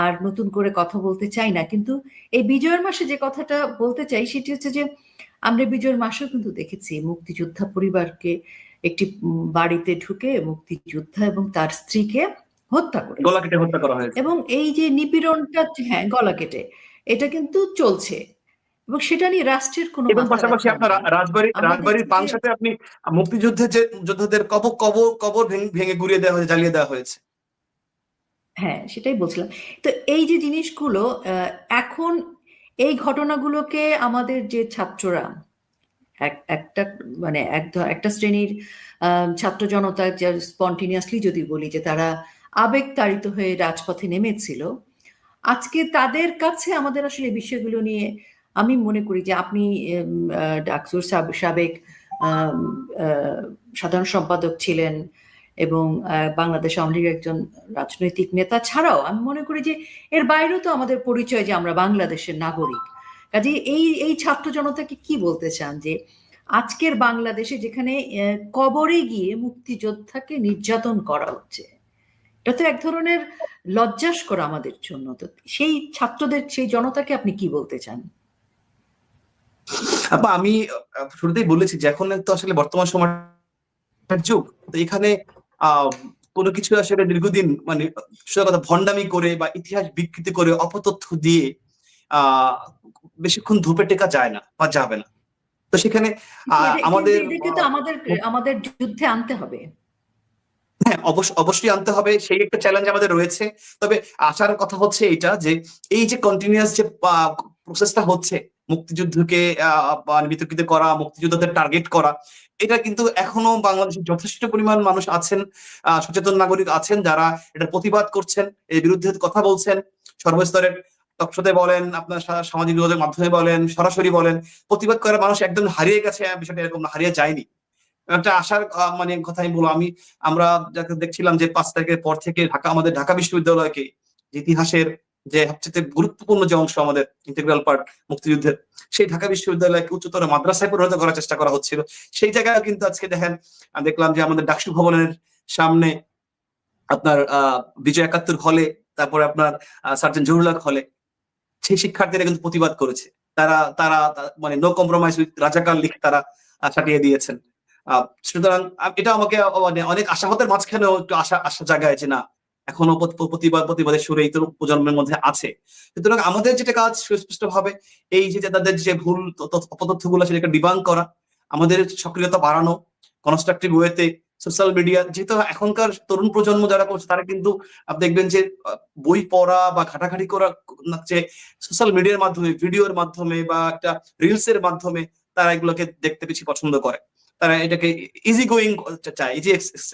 আর নতুন করে কথা বলতে চাই না। কিন্তু এই বিজয়ের মাসে যে কথাটা বলতে চাই সেটি হচ্ছে যে আমরা বিজয়ের মাসেও কিন্তু দেখেছি মুক্তিযোদ্ধা পরিবারকে একটি বাড়িতে ঢুকে মুক্তিযোদ্ধা এবং তার স্ত্রীকে হত্যা করেছে গলা কেটে হত্যা করা হয়েছে। এবং এই যে নিপীড়নটা, হ্যাঁ, গলা কেটে, এটা কিন্তু চলছে এবং সেটা নিয়ে রাষ্ট্রের কোনো এবং মাথা পাশাপাশি ব্যথা আপনার নেই। রাজবাড়ির আমাদের পাংশাতে আপনি মুক্তিযুদ্ধের যে যোদ্ধাদের কবর ভেঙে গুড়িয়ে দেওয়া হয়েছে, জ্বালিয়ে দেওয়া হয়েছে। হ্যাঁ, সেটাই বলছিলাম। তো এই যে জিনিসগুলো এখন এই ঘটনাগুলোকে আমাদের যে ছাত্ররা একটা মানে একটা শ্রেণীর ছাত্র জনতা যা স্পন্টিনিয়াসলি যদি বলি যে তারা আবেগতাড়িত হয়ে রাজপথে নেমেছিল, আজকে তাদের কাছে আমাদের আসলে এই বিষয়গুলো নিয়ে আমি মনে করি যে আপনি ডাকসুর সাবেক আম, আহ, সাধারণ সম্পাদক ছিলেন এবং বাংলাদেশ আওয়ামী লীগের একজন রাজনৈতিক নেতা ছাড়াও আমি মনে করি যে এর বাইরেও তো আমাদের পরিচয় যে আমরা বাংলাদেশের নাগরিক। কাজে এই ছাত্র জনতাকে কি বলতে চান যে আজকের বাংলাদেশে যেখানে কবরে গিয়ে মুক্তিযোদ্ধাকে নির্যাতন করা হচ্ছে, এটা তো এক ধরনের লজ্জাস্কর আমাদের জন্য। তো সেই ছাত্রদের, সেই জনতাকে আপনি কি বলতে চান? আপা, আমি শুরুতেই বলেছি যে এখন তো আসলে বর্তমান সময় যুগ, তো এখানে কোনো কিছু আসলে দীর্ঘদিন মানে সোজা কথা ভণ্ডামি করে বা ইতিহাস বিকৃতি করে অপতথ্য দিয়ে আহ বেশিক্ষণ ধূপে টেকা যায় না বা যাবে না। তো সেখানে আমাদের এদেরকে তো আমাদের যুদ্ধে আনতে হবে। হ্যাঁ, অবশ্যই আনতে হবে, সেই একটা চ্যালেঞ্জ আমাদের রয়েছে। তবে আসার কথা হচ্ছে এইটা যে এই যে কন্টিনিউয়াস যে প্রসেসটা হচ্ছে মুক্তিযুদ্ধকে বিতর্কিত করা, মুক্তিযোদ্ধাদের টার্গেট করা, এটা কিন্তু এখনো বাংলাদেশের যথেষ্ট পরিমাণ মানুষ আছেন, সচেতন নাগরিক আছেন যারা এটার প্রতিবাদ করছেন, এর বিরুদ্ধে কথা বলছেন। সর্বস্তরের টকশোতে বলেন, আপনার সামাজিক যোগাযোগ মাধ্যমে বলেন, সরাসরি বলেন, প্রতিবাদ করার মানুষ একদম হারিয়ে গেছে, বিষয়টা এরকম না, হারিয়ে যায়নি। একটা আশার মানে কথাই বলবো আমি। আমরা যাকে দেখছিলাম যে 5 তারিখের পর থেকে আমাদের ঢাকা বিশ্ববিদ্যালয়কে ইতিহাসের যে সবচেয়ে গুরুত্বপূর্ণ যে অংশ আমাদের ইন্টিগ্রাল পার্ট মুক্তিযুদ্ধের, সেই ঢাকা বিশ্ববিদ্যালয়কে উচ্চতর মাদ্রাসায় পরিণত করার চেষ্টা করা হচ্ছিল। সেই জায়গায় কিন্তু আজকে দেখেন, দেখলাম যে আমাদের ডাকসু ভবনের সামনে আপনার বিজয় 71 হলে, তারপরে আপনার সার্জেন্ট জহুরুল হক হলে সেই শিক্ষার্থীরা কিন্তু প্রতিবাদ করেছে। তারা তারা মানে নো কম্প্রোমাইজ উইথ রাজাকার লিখে তারা ছাটিয়ে দিয়েছেন। সুতরাং এটা আমাকে মানে অনেক আশাহতের মাঝখানেও একটু আশা জায়গায় যে না, এখনো প্রতিবাদের সুরে এই প্রজন্মের মধ্যে আছে। সুতরাং আমাদের যেটা কাজ সুস্পষ্ট ভাবে এই যে তাদের যে ভুল অপতথ্য গুলো সেটাকে ডিবাঙ্ক করা, আমাদের সক্রিয়তা বাড়ানো, কনস্ট্রাকটিভ ওয়েতে সোশ্যাল মিডিয়া, যেহেতু এখনকার তরুণ প্রজন্ম যারা করছে তারা কিন্তু আপনি দেখবেন যে বই পড়া বা ঘাটাঘাটি করা যে সোশ্যাল মিডিয়ার মাধ্যমে, ভিডিওর মাধ্যমে বা একটা রিলস এর মাধ্যমে তারা এগুলোকে দেখতে বেশি পছন্দ করে। তারা এটাকে ইজি গোয়িং চায়, ইজি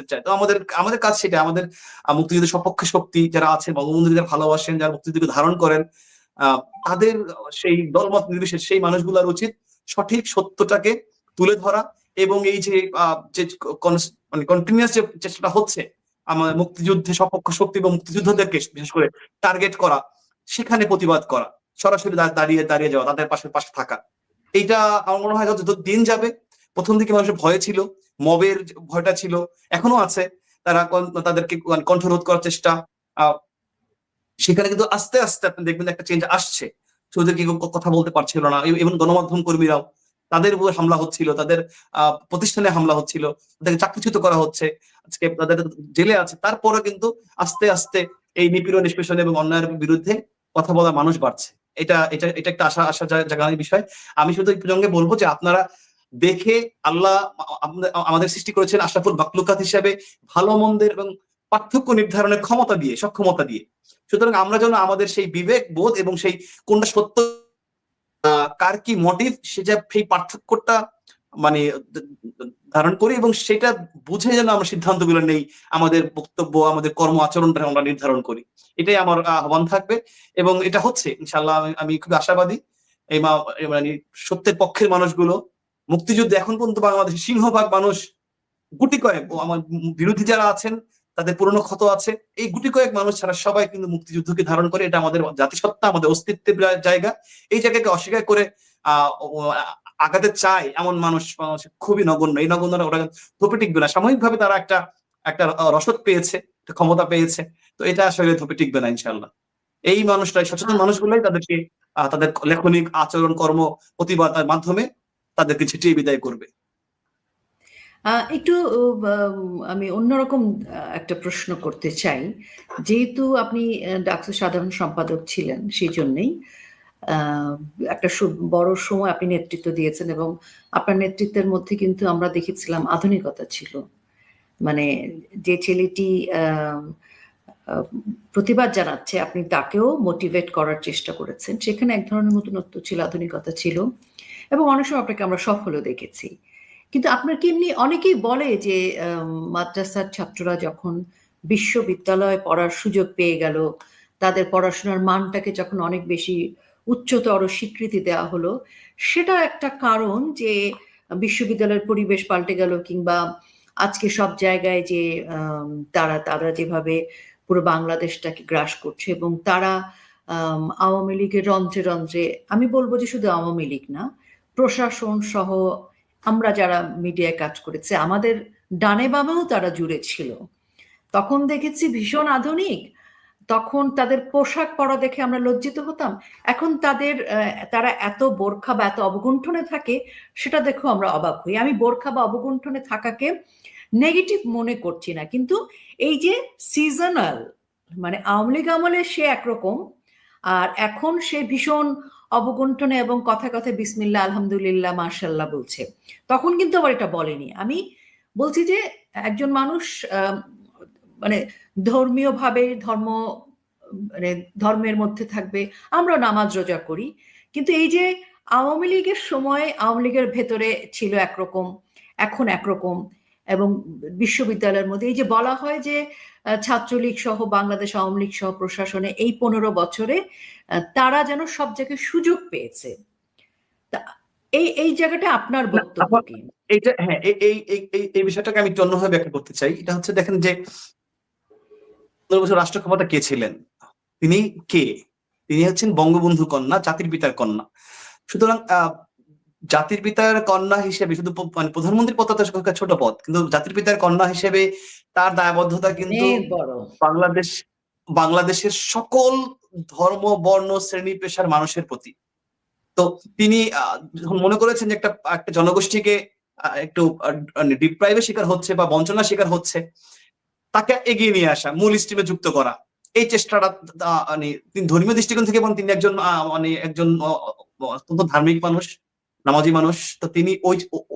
চায়। তো আমাদের কাজ সেটা, আমাদের মুক্তিযুদ্ধের সপক্ষে শক্তি যারা আছে, বঙ্গবন্ধু যারা ভালোবাসেন, যারা মুক্তিযুদ্ধকে ধারণ করেন, তাদের সেই দলমত নির্বিশেষে সেই মানুষগুলোর উচিত সঠিক সত্যটাকে তুলে ধরা এবং এই যে মানে কন্টিনিউয়াস যে চেষ্টাটা হচ্ছে আমাদের মুক্তিযুদ্ধে সপক্ষ শক্তি এবং মুক্তিযুদ্ধদেরকে বিশেষ করে টার্গেট করা, সেখানে প্রতিবাদ করা, সরাসরি দাঁড়িয়ে যাওয়া, তাদের পাশে থাকা। এইটা আমার মনে হয় যত দিন যাবে, প্রথম দিকে মানুষের ভয় ছিল, মবের ভয়টা ছিল, এখনো আছে, তারা তাদেরকে কণ্ঠরোধ করার চেষ্টা, সেখানে কিন্তু আস্তে আস্তে আপনি দেখবেন একটা চেঞ্জ আসছে। শুধু কেউ কথা বলতে পারছিল না, এবং গণমাধ্যম কর্মীরাও, তাদের উপর হামলা হচ্ছিল, তাদের প্রতিষ্ঠানে হামলা হচ্ছিল, তাদেরকে চাকরিচ্যুত করা হচ্ছে, আজকে তাদের জেলে আছে। তারপরে কিন্তু আস্তে আস্তে এই নিপীড়ন, নিষ্পেষণ এবং অন্যায়ের বিরুদ্ধে কথা বলা মানুষ বাড়ছে। এটা এটা এটা একটা আশা জাগানোর বিষয়। আমি শুধু এই প্রসঙ্গে বলবো যে আপনারা দেখে, আল্লাহ আমাদের সৃষ্টি করেছেন আশরাফুল মাখলুকাত হিসেবে, ভালো মন্দের এবং পার্থক্য নির্ধারণের ক্ষমতা দিয়ে, সক্ষমতা দিয়ে। সুতরাং আমরা যেন আমাদের সেই বিবেক বোধ এবং সেই কোনটা সত্য, কার কি মোটিভ, সেই পার্থক্যটা মানে ধারণ করি এবং সেটা বুঝে যেন আমরা সিদ্ধান্তগুলো নেই, আমাদের বক্তব্য, আমাদের কর্ম আচরণটা আমরা নির্ধারণ করি। এটাই আমার আহ্বান থাকবে এবং এটা হচ্ছে ইনশাআল্লাহ। আমি খুব আশাবাদী এই মানে সত্যের পক্ষের মানুষগুলো, মুক্তিযুদ্ধে এখন পর্যন্ত বাংলাদেশের সিংহভাগ মানুষ, গুটি কয়েক আমার বিরোধী যারা আছেন তাদের পুরনো ক্ষত আছে, এই গুটি কয়েক মানুষ ছাড়া সবাই কিন্তু মুক্তিযুদ্ধকে ধারণ করে। এটা আমাদের জাতিসত্তা, আমাদের অস্তিত্বের জায়গা। এই জায়গাকে অস্বীকার করে আগাতে চায় এমন মানুষ খুবই নগণ্য। এই নগণ্যরা ওরা ধোপে টিকবে না। সাময়িকভাবে তারা একটা রসদ পেয়েছে, একটা ক্ষমতা পেয়েছে, তো এটা আসলে ধোপে টিকবে না ইনশাআল্লাহ। এই মানুষটাই, সচেতন মানুষগুলোই তাদেরকে তাদের লেখনিক আচরণ, কর্ম, প্রতিবাদের মাধ্যমে তাদেরকে ছিটিয়ে বিদায় করবে। একটু আমি অন্যরকম একটা প্রশ্ন করতে চাই। যেহেতু আপনি ডাকসুর সাধারণ সম্পাদক ছিলেন, সেই জন্যেই আহ, একটা বড় সময় আপনি নেতৃত্ব দিয়েছেন, এবং আপনার নেতৃত্বের মধ্যে কিন্তু আমরা দেখেছিলাম আধুনিকতা ছিল। মানে যে ছেলেটি আহ, আহ, প্রতিবাদ জানাচ্ছে, আপনি তাকেও মোটিভেট করার চেষ্টা করেছেন। সেখানে এক ধরনের নতুনত্ব ছিল, আধুনিকতা ছিল, এবং অনেক সময় আপনাকে আমরা সফলও দেখেছি। কিন্তু আপনার কি এমনি অনেকেই বলে যে মাদ্রাসার ছাত্ররা যখন বিশ্ববিদ্যালয়ে পড়ার সুযোগ পেয়ে গেল, তাদের পড়াশোনার মানটাকে যখন অনেক বেশি উচ্চতর স্বীকৃতি দেওয়া হলো, সেটা একটা কারণ যে বিশ্ববিদ্যালয়ের পরিবেশ পাল্টে গেল, কিংবা আজকে সব জায়গায় যে তারা তারা যেভাবে পুরো বাংলাদেশটাকে গ্রাস করছে, এবং তারা আওয়ামী লীগের রন্ধ্রে রন্ধ্রে, আমি বলবো যে শুধু আওয়ামী লীগ না, প্রশাসন সহ আমরা যারা মিডিয়ায় কাজ করেছে, আমাদের ডানে বামেও তারা জুড়ে ছিল। তখন দেখেছি ভীষণ আধুনিক, তখন তাদের পোশাক পরা দেখে আমরা লজ্জিত হতাম। এখন তারা এত বোরখা বা এত অবগুণ্ঠনে থাকে, সেটা দেখেও আমরা অবাক হই। আমি বোরখা বা অবগুণ্ঠনে থাকাকে নেগেটিভ মনে করছি না, কিন্তু এই যে সিজনাল, মানে আওয়ামী লীগ আমলে সে একরকম, আর এখন সে ভীষণ অবগুণ্ঠনে এবং কথায় কথায় বিসমিল্লাহ আলহামদুলিল্লাহ মাশাল্লাহ বলছে। তখন কিন্তু আবার এটা বলেনি। আমি বলছি যে একজন মানুষ মানে ধর্মীয় ভাবে মানে ধর্মের মধ্যে থাকবে, আমরা নামাজ রোজা করি, কিন্তু এই যে আওয়ামী লীগের সময় আওয়ামী লীগের ভেতরে ছিল একরকম, এখন একরকম, এবং বিশ্ববিদ্যালয়ের মধ্যে এই যে বলা হয় যে ছাত্রলীগ সহ বাংলাদেশ আওয়ামী লীগ সহ প্রশাসনে এই 15 বছরে তারা যেন সব জায়গায় সুযোগ পেয়েছে। তা এই এই জায়গাটা আপনার বক্তব্য কি? এইটা হ্যাঁ, এই বিষয়টাকে আমি একটু অন্যভাবে ব্যাখ্যা করতে চাই। এটা হচ্ছে, দেখেন যে 15 বছর রাষ্ট্র ক্ষমতা কে ছিলেন? তিনি কে? তিনি হচ্ছেন বঙ্গবন্ধু কন্যা, জাতির পিতার কন্যা। সুতরাং জাতির পিতার কন্যা হিসেবে শুধু মানে প্রধানমন্ত্রীর পদ তো ছোট পদ, কিন্তু জাতির পিতার কন্যা হিসেবে তার দায়বদ্ধতা কিন্তু বাংলাদেশের সকল ধর্ম, বর্ণ, শ্রেণী পেশার মানুষের প্রতি। তো তিনি যখন মনে করেছেন যে একটা জনগোষ্ঠীকে একটু ডিপ্রাইভের শিকার হচ্ছে বা বঞ্চনার শিকার হচ্ছে, তাকে এগিয়ে নিয়ে আসা, মূল স্ট্রিমে যুক্ত করা, এই চেষ্টাটা মানে তিনি ধর্মীয় দৃষ্টিকোণ থেকে, এবং তিনি একজন মানে একজন অত্যন্ত ধার্মিক মানুষ, নামাজি মানুষ। তো তিনি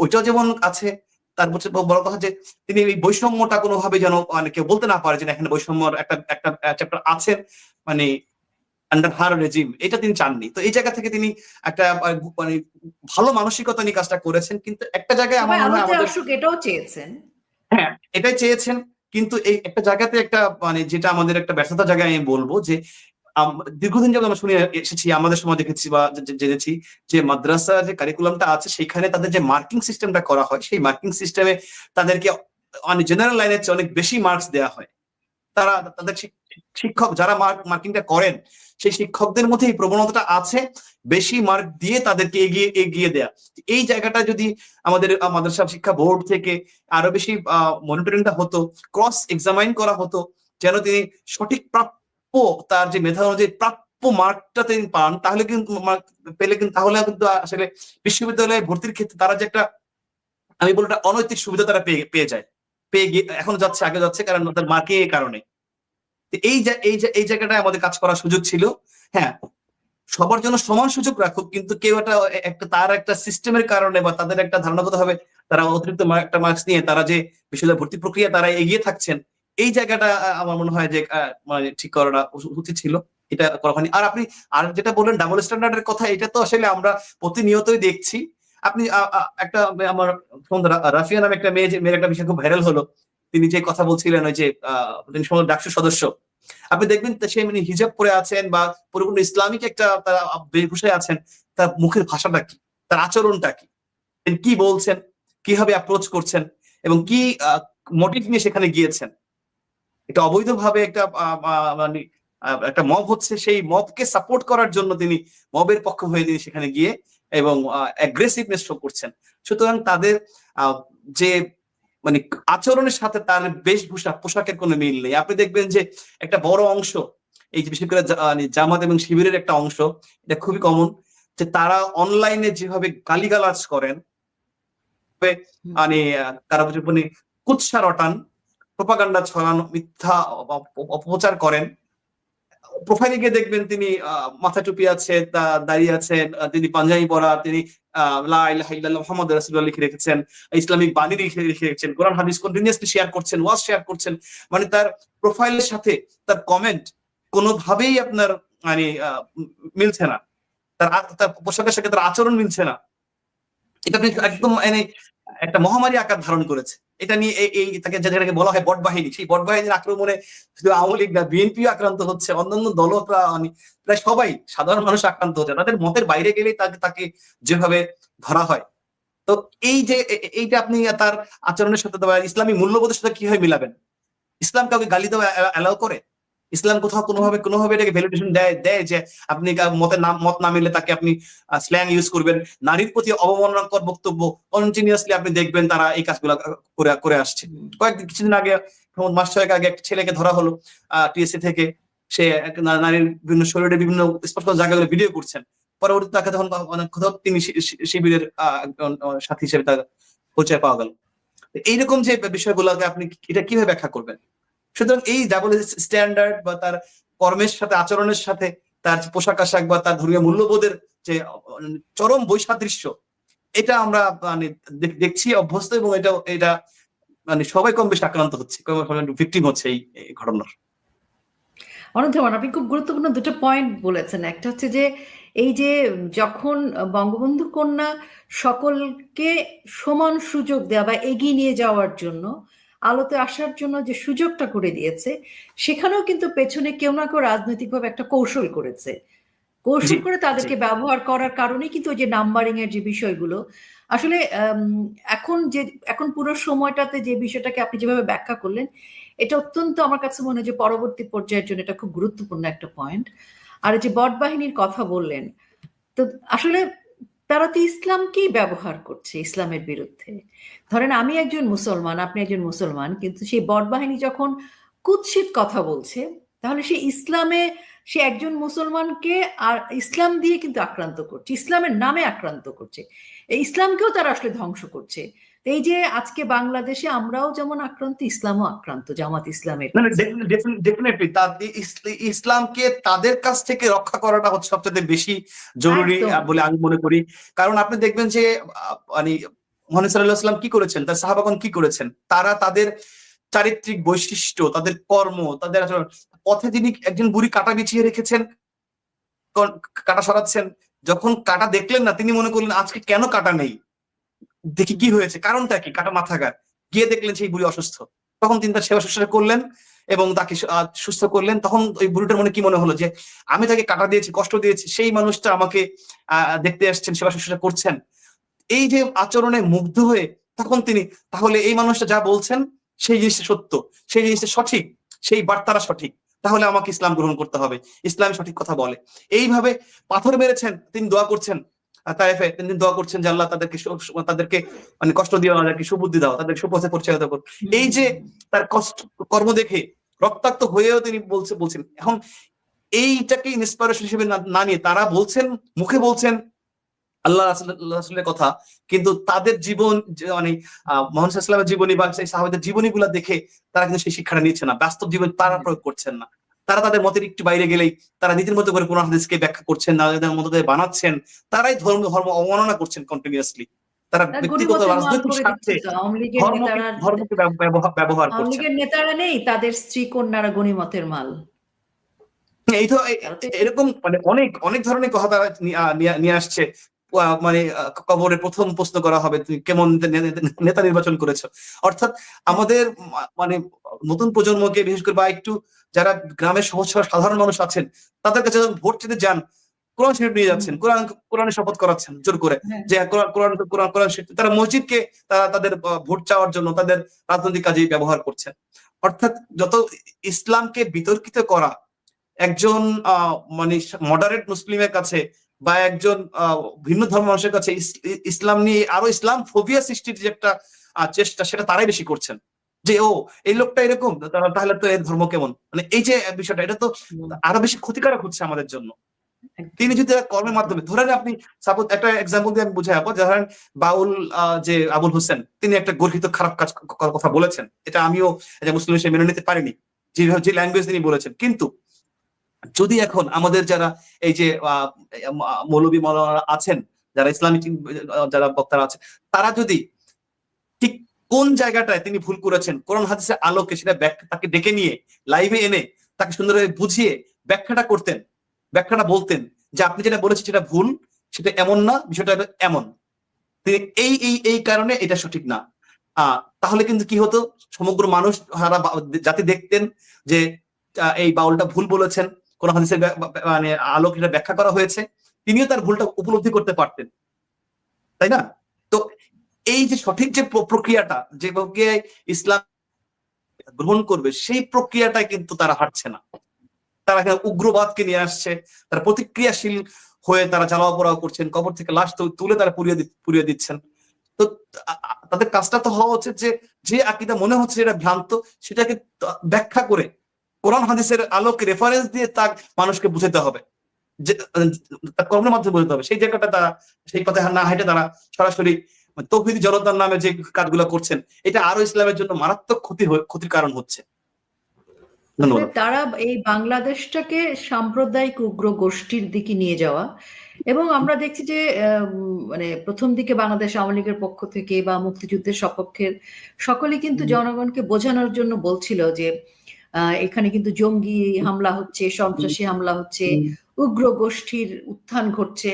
ওইটাও যেমন আছে, তার বড় কথা যে তিনি এই বৈষম্যটা কোনোভাবে যেন মানে কেউ বলতে না পারে যে এখানে বৈষম্যর একটা চ্যাপ্টার আছে, মানে আন্ডার হার রেজিম, এটা তিনি চাননি। তো এই জায়গা থেকে তিনি একটা মানে ভালো মানসিকতা নিয়ে কাজটা করেছেন। কিন্তু একটা জায়গায় আমার মনে হয় আমাদের এটাও চেয়েছেন, হ্যাঁ এটাই চেয়েছেন, কিন্তু এই একটা জায়গাতে একটা মানে যেটা আমাদের একটা ব্যর্থতা জায়গায় আমি বলবো যে দীর্ঘদিন যাবত আমরা শুনে এসেছি, আমাদের সময় দেখেছি বা জেনেছি যে মাদ্রাসা যে কারিকুলামটা আছে সেখানে তাদের যে মার্কিং সিস্টেমটা করা হয়, সেই মার্কিং সিস্টেমে তাদেরকে মানে জেনারেল লাইনের চেয়ে অনেক বেশি মার্কস দেওয়া হয়। তারা তাদের শিক্ষক যারা মার্কিংটা করেন, সেই শিক্ষকদের মধ্যে এই প্রবণতাটা আছে, বেশি মার্ক দিয়ে তাদেরকে এগিয়ে দেয়া। এই জায়গাটা যদি আমাদের মাদ্রাসা শিক্ষা বোর্ড থেকে আরো বেশি মনিটরিংটা হতো, ক্রস এক্সামাইন করা হতো, যেন তিনি সঠিক প্রাপ্য তার যে মেধা অনুযায়ী প্রাপ্য মার্কটা তিনি পান, তাহলে কিন্তু পেলে কিন্তু তাহলে কিন্তু আসলে বিশ্ববিদ্যালয়ে ভর্তির ক্ষেত্রে তারা যে একটা, আমি বলবো একটা অনৈতিক সুবিধা তারা পেয়ে যায়, পেয়ে গিয়ে এখনো যাচ্ছে, আগে যাচ্ছে, কারণ তাদের মার্কিং এর কারণে। এই জায়গাটায় আমাদের কাজ করার সুযোগ ছিল। হ্যাঁ, সবার জন্য সমান সুযোগ রাখুক, কিন্তু কেউ একটা তার একটা সিস্টেমের কারণে বা তাদের একটা ধারণাগত ভাবে তারা অতিরিক্ত একটা মার্কস নিয়ে তারা যে বিশ্ববিদ্যালয় ভর্তি প্রক্রিয়া তারা এগিয়ে থাকছেন, এই জায়গাটা আমার মনে হয় যে মানে ঠিক করাটা উচিত ছিল। এটা করা হয়নি। আর আপনি আর যেটা বললেন ডাবল স্ট্যান্ডার্ডের কথা, এটা তো আসলে আমরা প্রতিনিয়তই দেখছি। আপনি একটা আমার রাফিয়া নামে একটা মেয়ের একটা বিষয় খুব ভাইরাল হলো। তিনি যে কথা বলছিলেন ওই যে ডাকসু সদস্য, আপনি দেখবেন সে মানে হিজাব পরে আছেন বা পরিপূর্ণ ইসলামিক একটা তারা বেশভূষায় আছেন, তার মুখের ভাষাটা কি, তার আচরণটা কি, কি বলছেন, কিভাবে অ্যাপ্রোচ করছেন, এবং কি মোটিভ নিয়ে সেখানে গিয়েছেন। এটা অবৈধভাবে মানে একটা মব হচ্ছে, সেই মবকে সাপোর্ট করার জন্য তিনি মবের পক্ষ হয়ে তিনি সেখানে গিয়ে এবং অ্যাগ্রেসিভনেস শো করছেন। সুতরাং তাদের যে মানে আচরণের সাথে তার বেশভূষা পোশাকের কোনো মিল নেই। আপনি দেখবেন যে একটা বড় অংশ, এই যে বিশেষ করে জামাত এবং শিবিরের একটা অংশ, এটা খুবই কমন, যে তারা অনলাইনে যেভাবে গালিগালাজ করেন, মানে তারা মানে কুৎসা রটান, প্রোপাগান্ডা ছড়ানো, মিথ্যা অপপ্রচার করেন। প্রোফাইলে গিয়ে দেখবেন তিনি মাথা টুপি আছে, দাঁড়িয়ে আছেন, তিনি পাঞ্জাবি পরা, তিনি লা ইলাহা ইল্লাল্লাহ মুহাম্মাদুর রাসূলুল্লাহ লিখে রেখেছেন, ইসলামিক বাণী লিখে রেখেছেন, কোরআন হাদিস কন্টিনিউয়াসলি শেয়ার করছেন, ওয়াজ শেয়ার করছেন। মানে তার প্রোফাইলের সাথে তার কমেন্ট কোনোভাবেই আপনার মানে মিলছে না, তার পোশাকের সাথে তার আচরণ মিলছে না। এটা একদম মানে একটা মহামারী আকার ধারণ করেছে। এটা নিয়ে এই তাকে যেটাকে বলা হয় বট বাহিনী, সেই বট বাহিনীর আক্রমণে শুধু আওয়ামী লীগ না, বিএনপি আক্রান্ত হচ্ছে, অন্যান্য দলও প্রায় সবাই, সাধারণ মানুষ আক্রান্ত হচ্ছে। তাদের মতের বাইরে গেলেই তাকে যেভাবে ধরা হয়। তো এই যে এইটা আপনি তার আচরণের সাথে ইসলামী মূল্যবোধের সাথে কিভাবে মিলাবেন? ইসলাম কাউকে গালি দেওয়া অ্যালাউ করে? ইসলাম কোথাও কোনোভাবে এটাকে ভ্যালিডেশন দেয় যে আপনি মত না মিললে তাকে আপনি স্ল্যাং ইউজ করবেন? নারীর প্রতি অবমাননাকর বক্তব্য কন্টিনিউয়াসলি আপনি দেখবেন তারা এই কাজগুলো করে আসছে। কিছুদিন আগে, মাস ছয়েক আগে একটা ছেলেকে ধরা হলো টিএসসি থেকে, সে নারীর বিভিন্ন শরীরের বিভিন্ন স্পষ্ট জায়গাগুলো ভিডিও করছেন। পরবর্তীতে তাকে তখন কোথাও তিনি শিবিরের সাথী হিসেবে তার পরিচয় পাওয়া গেল। এইরকম যে বিষয়গুলোকে আপনি এটা কিভাবে ব্যাখ্যা করবেন? সুতরাং এই ডাবল স্ট্যান্ডার্ড বা তার কর্মের সাথে, আচরণের সাথে তার পোশাক আশাক বা তার ধর্মীয় মূল্যবোধের যে চরম বৈসাদৃশ্য, এটা আমরা মানে দেখছি, অভ্যস্ত, এবং এটা মানে সবাই কম বেশি আক্রান্ত হচ্ছে, ভিকটিম হচ্ছে এই ঘটনার। অনেক ধন্যবাদ। আপনি খুব গুরুত্বপূর্ণ দুটো পয়েন্ট বলেছেন। একটা হচ্ছে যে এই যে যখন বঙ্গবন্ধু কন্যা সকলকে সমান সুযোগ দেওয়া বা এগিয়ে নিয়ে যাওয়ার জন্য, আলোতে আসার জন্য যে সুযোগটা করে দিয়েছে, সেখানেও কিন্তু পেছনে কেউ না কেউ রাজনৈতিকভাবে একটা কৌশল করেছে। কৌশল করে তাদেরকে ব্যবহার করার কারণে কিন্তু ওই যে নাম্বারিং এর যে বিষয়গুলো আসলে এখন পুরো সময়টাতে যে বিষয়টাকে আপনি যেভাবে ব্যাখ্যা করলেন, এটা অত্যন্ত আমার কাছে মনে হয় যে পরবর্তী পর্যায়ের জন্য এটা খুব গুরুত্বপূর্ণ একটা পয়েন্ট। আর এই যে বট বাহিনীর কথা বললেন, তো আসলে তারা তো ইসলামকেই ব্যবহার করছে ইসলামের বিরুদ্ধে। ধরেন আমি একজন মুসলমান, আপনি একজন মুসলমান, কিন্তু সেই বট বাহিনী যখন কুৎসিত কথা বলছে, তাহলে সে একজন মুসলমানকে আর ইসলাম দিয়ে কিন্তু আক্রান্ত করছে, ইসলামের নামে আক্রান্ত করছে, এই ইসলামকেও তারা আসলে ধ্বংস করছে। এই যে আজকে বাংলাদেশে আমরাও যেমন আক্রান্ত, ইসলামও আক্রান্ত, জামাত ইসলামের। ডেফিনেটলি ইসলামকে তাদের কাছ থেকে রক্ষা করাটা হচ্ছে সবচেয়ে বেশি জরুরি বলে আমি মনে করি। কারণ আপনি দেখবেন যে মানে মুহাম্মদ সাল্লাল্লাহু আলাইহি ওয়াসাল্লাম কি করেছেন, তার সাহাবাগণ কি করেছেন, তারা তাদের চারিত্রিক বৈশিষ্ট্য, তাদের কর্ম, তাদের পথে তিনি একজন বুড়ি কাটা বিছিয়ে রেখেছেন, কাটা সরাচ্ছেন, যখন কাটা দেখলেন না, তিনি মনে করলেন আজকে কেন কাটা নেই, দেখি কি হয়েছে, কারণটা কি, কাটা মাথাঘাত, গিয়ে দেখলেন সেই বুড়ি অসুস্থ, তখন তিনি তার সেবা শুশ্রূষা করলেন এবং তাকে সুস্থ করলেন। তখন ওই বুড়িটার মনে কি মনে হলো যে আমি তাকে কাটা দিয়েছি, কষ্ট দিয়েছি, সেই মানুষটা আমাকে দেখতে আসছেন, সেবা শুশ্রূষা করছেন। এই যে আচরণে মুগ্ধ হয়ে তখন তিনি, তাহলে এই মানুষটা যা বলছেন সেই জিনিসটা সত্য, সেই জিনিসটা সঠিক, সেই বার্তাটা সঠিক, তাহলে আমাকে ইসলাম গ্রহণ করতে হবে, ইসলাম সঠিক কথা বলে। এইভাবে পাথর মেরেছেন, তিনি দোয়া করছেন তায়েফে, তিনি দোয়া করছেন যে আল্লাহ তাদেরকে মানে কষ্ট দিও না, তাদেরকে সুবুদ্ধি দাও, তাদেরকে সুপথে পরিচালিত করো। এই যে তার কর্ম দেখে রক্তাক্ত হয়েও তিনি বলছেন। এখন এইটাকে ইন্সপিরেশন হিসেবে না নিয়ে তারা বলছেন, মুখে বলছেন আল্লাহ রাসূলের কথা, কিন্তু তাদের জীবন মানে মুহাম্মদ সাল্লাল্লাহু জীবনী বা সেই সাহাবাদের জীবনীগুলো দেখে তারা কিন্তু সেই শিক্ষাটা নিচ্ছে না, বাস্তব জীবন তারা প্রয়োগ করছেন না। তারা তাদের মতের একটু বাইরে গেলেই তারা নীতির মতো করে কোরআন হাদিসকে ব্যাখ্যা করছেন, নানাদের মতো করে বানাচ্ছেন, তারাই ধর্ম অবমাননা করছেন কন্টিনিউয়াসলি। তারা ব্যক্তিগত রাজনৈতিক স্বার্থে ধর্মকে ব্যবহার করছেন। আওয়ামী লীগের নেতারা নেই, তাদের স্ত্রী কন্যারা গনিমতের মাল। এই তো এরকম মানে অনেক ধরনের কথা তারা নিয়ে আসছে। মানে কবরে প্রথম প্রশ্ন করা হবে তুমি কেমন নেতা নির্বাচন করেছো। অর্থাৎ আমাদের মানে নতুন প্রজন্মকে, বিশেষ করে বা একটু যারা গ্রামের সহজ সাধারণ মানুষ আছেন, তাদের কাছে ভোট দিতে যান, কোরআন শরীফ নিয়ে যাচ্ছেন, কোরআনের শপথ করাচ্ছেন জোর করে, যে কোরআন শরীফ, তারা মসজিদকে তাদের ভোট চাওয়ার জন্য তাদের রাজনৈতিক কাজে ব্যবহার করছেন। অর্থাৎ যত ইসলামকে বিতর্কিত করা একজন মানে মডারেট মুসলিমের কাছে বা একজন ভিন্ন ধর্ম মানুষের কাছে ইসলাম নিয়ে আরো ইসলাম ফোবিয়া সৃষ্টির যে একটা চেষ্টা, সেটা তারাই বেশি করছেন। যে এই লোকটা এরকম, তাহলে তো এর ধর্ম কেমন, মানে এই যে বিষয়টা, এটা তো আরো বেশি ক্ষতিকারক হচ্ছে আমাদের জন্য। তিনি যদি তার কর্মের মাধ্যমে, ধরেন আপনি সাপোজ একটা এক্সাম্পল দিয়ে আমি বুঝাই, ধরেন বাউল যে আবুল হোসেন, তিনি একটা গর্হিত খারাপ কাজ কথা বলেছেন, এটা আমিও মুসলিম হিসেবে মেনে নিতে পারিনি, যে ল্যাঙ্গুয়েজ তিনি বলেছেন। কিন্তু যদি এখন আমাদের যারা এই যে মৌলবী মাওলানা আছেন, যারা ইসলামিক যারা বক্তারা আছেন, তারা যদি ঠিক কোন জায়গাটায় তিনি ভুল করেছেন কোরআন হাদিসের আলোকে সেটা তাকে ডেকে নিয়ে লাইভে এনে তাকে সুন্দরভাবে বুঝিয়ে ব্যাখ্যাটা করতেন, ব্যাখ্যাটা বলতেন যে আপনি যেটা বলেছেন সেটা ভুল, সেটা এমন না, বিষয়টা এমন, তিনি এই কারণে এটা সঠিক না, তাহলে কিন্তু কি হতো, সমগ্র মানুষ যাতে দেখতেন যে এই বাউলটা ভুল বলেছেন, কোন হাদিসের মানে আলোক এটা ব্যাখ্যা করা হয়েছে, তিনিও তার ভুলটা উপলব্ধি করতে পারতেন, তাই না? তো এই যে সঠিক যে প্রক্রিয়াটা, যে প্রক্রিয়ায় ইসলাম গ্রহণ করবে, সেই প্রক্রিয়াটাই কিন্তু তারা হাঁটছে না। তারা উগ্রবাদকে নিয়ে আসছে, তারা প্রতিক্রিয়াশীল হয়ে তারা জ্বালাও পোড়াও করছেন, কবর থেকে লাশ তুলে তারা পুড়িয়ে দিচ্ছেন। তো তাদের কাজটা তো হওয়া উচিত যে আকীদা মনে হচ্ছে যেটা ভ্রান্ত, সেটাকে ব্যাখ্যা করে কোরআন হাদিসের আলোকে রেফারেন্স দিয়ে তা মানুষকে বুঝাতে হবে, যে কর্মের মাধ্যমে বুঝতে হবে। সেই জায়গাটা তারা সেই কথা না হেঁটে তারা সরাসরি তৌহিদি জনতার নামে যে কাজগুলো করছেন, এটা আরো ইসলামের জন্য মারাত্মক ক্ষতির কারণ হচ্ছে। তারা এই বাংলাদেশটাকে সাম্প্রদায়িক উগ্র গোষ্ঠীর দিকে নিয়ে যাওয়া, এবং আমরা দেখছি যে মানে প্রথম দিকে বাংলাদেশ আওয়ামী লীগের পক্ষ থেকে বা মুক্তিযুদ্ধের সপক্ষের সকলে কিন্তু জনগণকে বোঝানোর জন্য বলছিল যে এখানে কিন্তু জঙ্গি হামলা হচ্ছে, সন্ত্রাসী হামলা হচ্ছে, উগ্র গোষ্ঠীর উত্থান ঘটছে।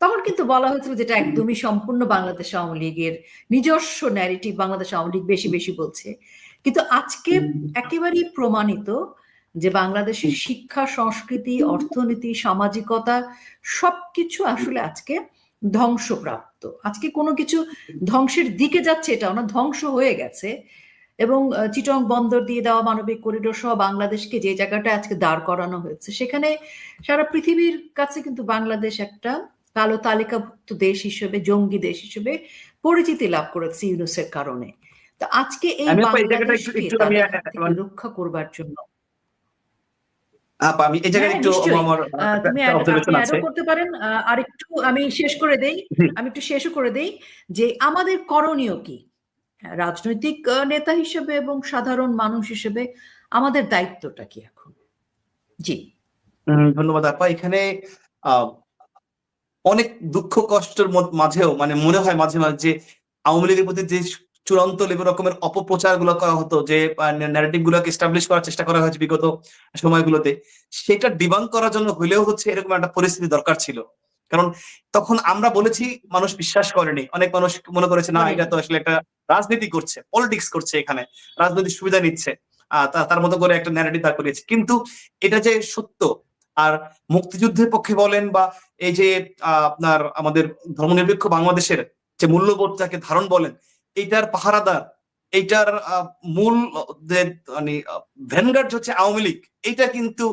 তখন কিন্তু বলা হয়েছিল যেটা একদমই সম্পূর্ণ বাংলাদেশ আওয়ামী লীগের নিজস্ব ন্যারেটিভ, বাংলাদেশ আওয়ামী লীগ বেশি বেশি বলছে। কিন্তু আজকে একেবারেই প্রমাণিত যে বাংলাদেশের শিক্ষা, সংস্কৃতি, অর্থনীতি, সামাজিকতা সবকিছু আসলে আজকে ধ্বংসপ্রাপ্ত। আজকে কোনো কিছু ধ্বংসের দিকে যাচ্ছে এটাও না, ধ্বংস হয়ে গেছে। এবং চিটং বন্দর দিয়ে দেওয়া মানবিক করিডোর সহ বাংলাদেশকে যে জায়গাটা আজকে দাঁড় করানো হয়েছে, সেখানে সারা পৃথিবীর কাছে কিন্তু বাংলাদেশ একটা কালো তালিকাভুক্ত দেশ হিসেবে, জঙ্গি দেশ হিসেবে পরিচিতি লাভ করেছে ইউনুসের কারণে। তো আজকে এই বাংলাদেশকে রক্ষা করবার জন্য আমি এই জায়গায় একটু তুমি অ্যাডও করতে পারেন। আর একটু আমি একটু শেষও করে দেই যে আমাদের করণীয় কি রাজনৈতিক নেতা হিসেবে এবং সাধারণ মানুষ হিসেবে, আমাদের দায়িত্বটা কি এখন? জি ধন্যবাদ আপা। এখানে অনেক দুঃখ কষ্টের মাঝেও মানে মনে হয় মাঝে মাঝে আওয়ামী লীগের প্রতি যে চূড়ান্ত রকমের অপপ্রচার গুলো করা হতো, যে ন্যারেটিভ গুলোকে এস্টাবলিশ করার চেষ্টা করা হয়েছে বিগত সময়গুলোতে, সেটা ডিবাঙ্ক করার জন্য হলেও হচ্ছে এরকম একটা পরিস্থিতি দরকার ছিল। কারণ তখন আমরা বলেছি, মানুষ বিশ্বাস করেনি, অনেক মানুষ মনে করেছে না এটা তো আসলে একটা রাজনীতি করছে, পলিটিক্স করছে, এখানে রাজনৈতিক সুবিধা নিচ্ছে, তার মতো করে একটা ন্যারেটিভ দাঁড় করিয়েছে। কিন্তু এটা যে সত্য, আর মুক্তিযুদ্ধের পক্ষে বলেন বা এই যে আপনার আমাদের ধর্মনিরপেক্ষ বাংলাদেশের যে মূল্যবোধটাকে ধারণ বলেন, এইটার পাহারাদার, এইটার মূল মানে ভ্যানগার্ড হচ্ছে আওয়ামী লীগ। এইটা কিন্তু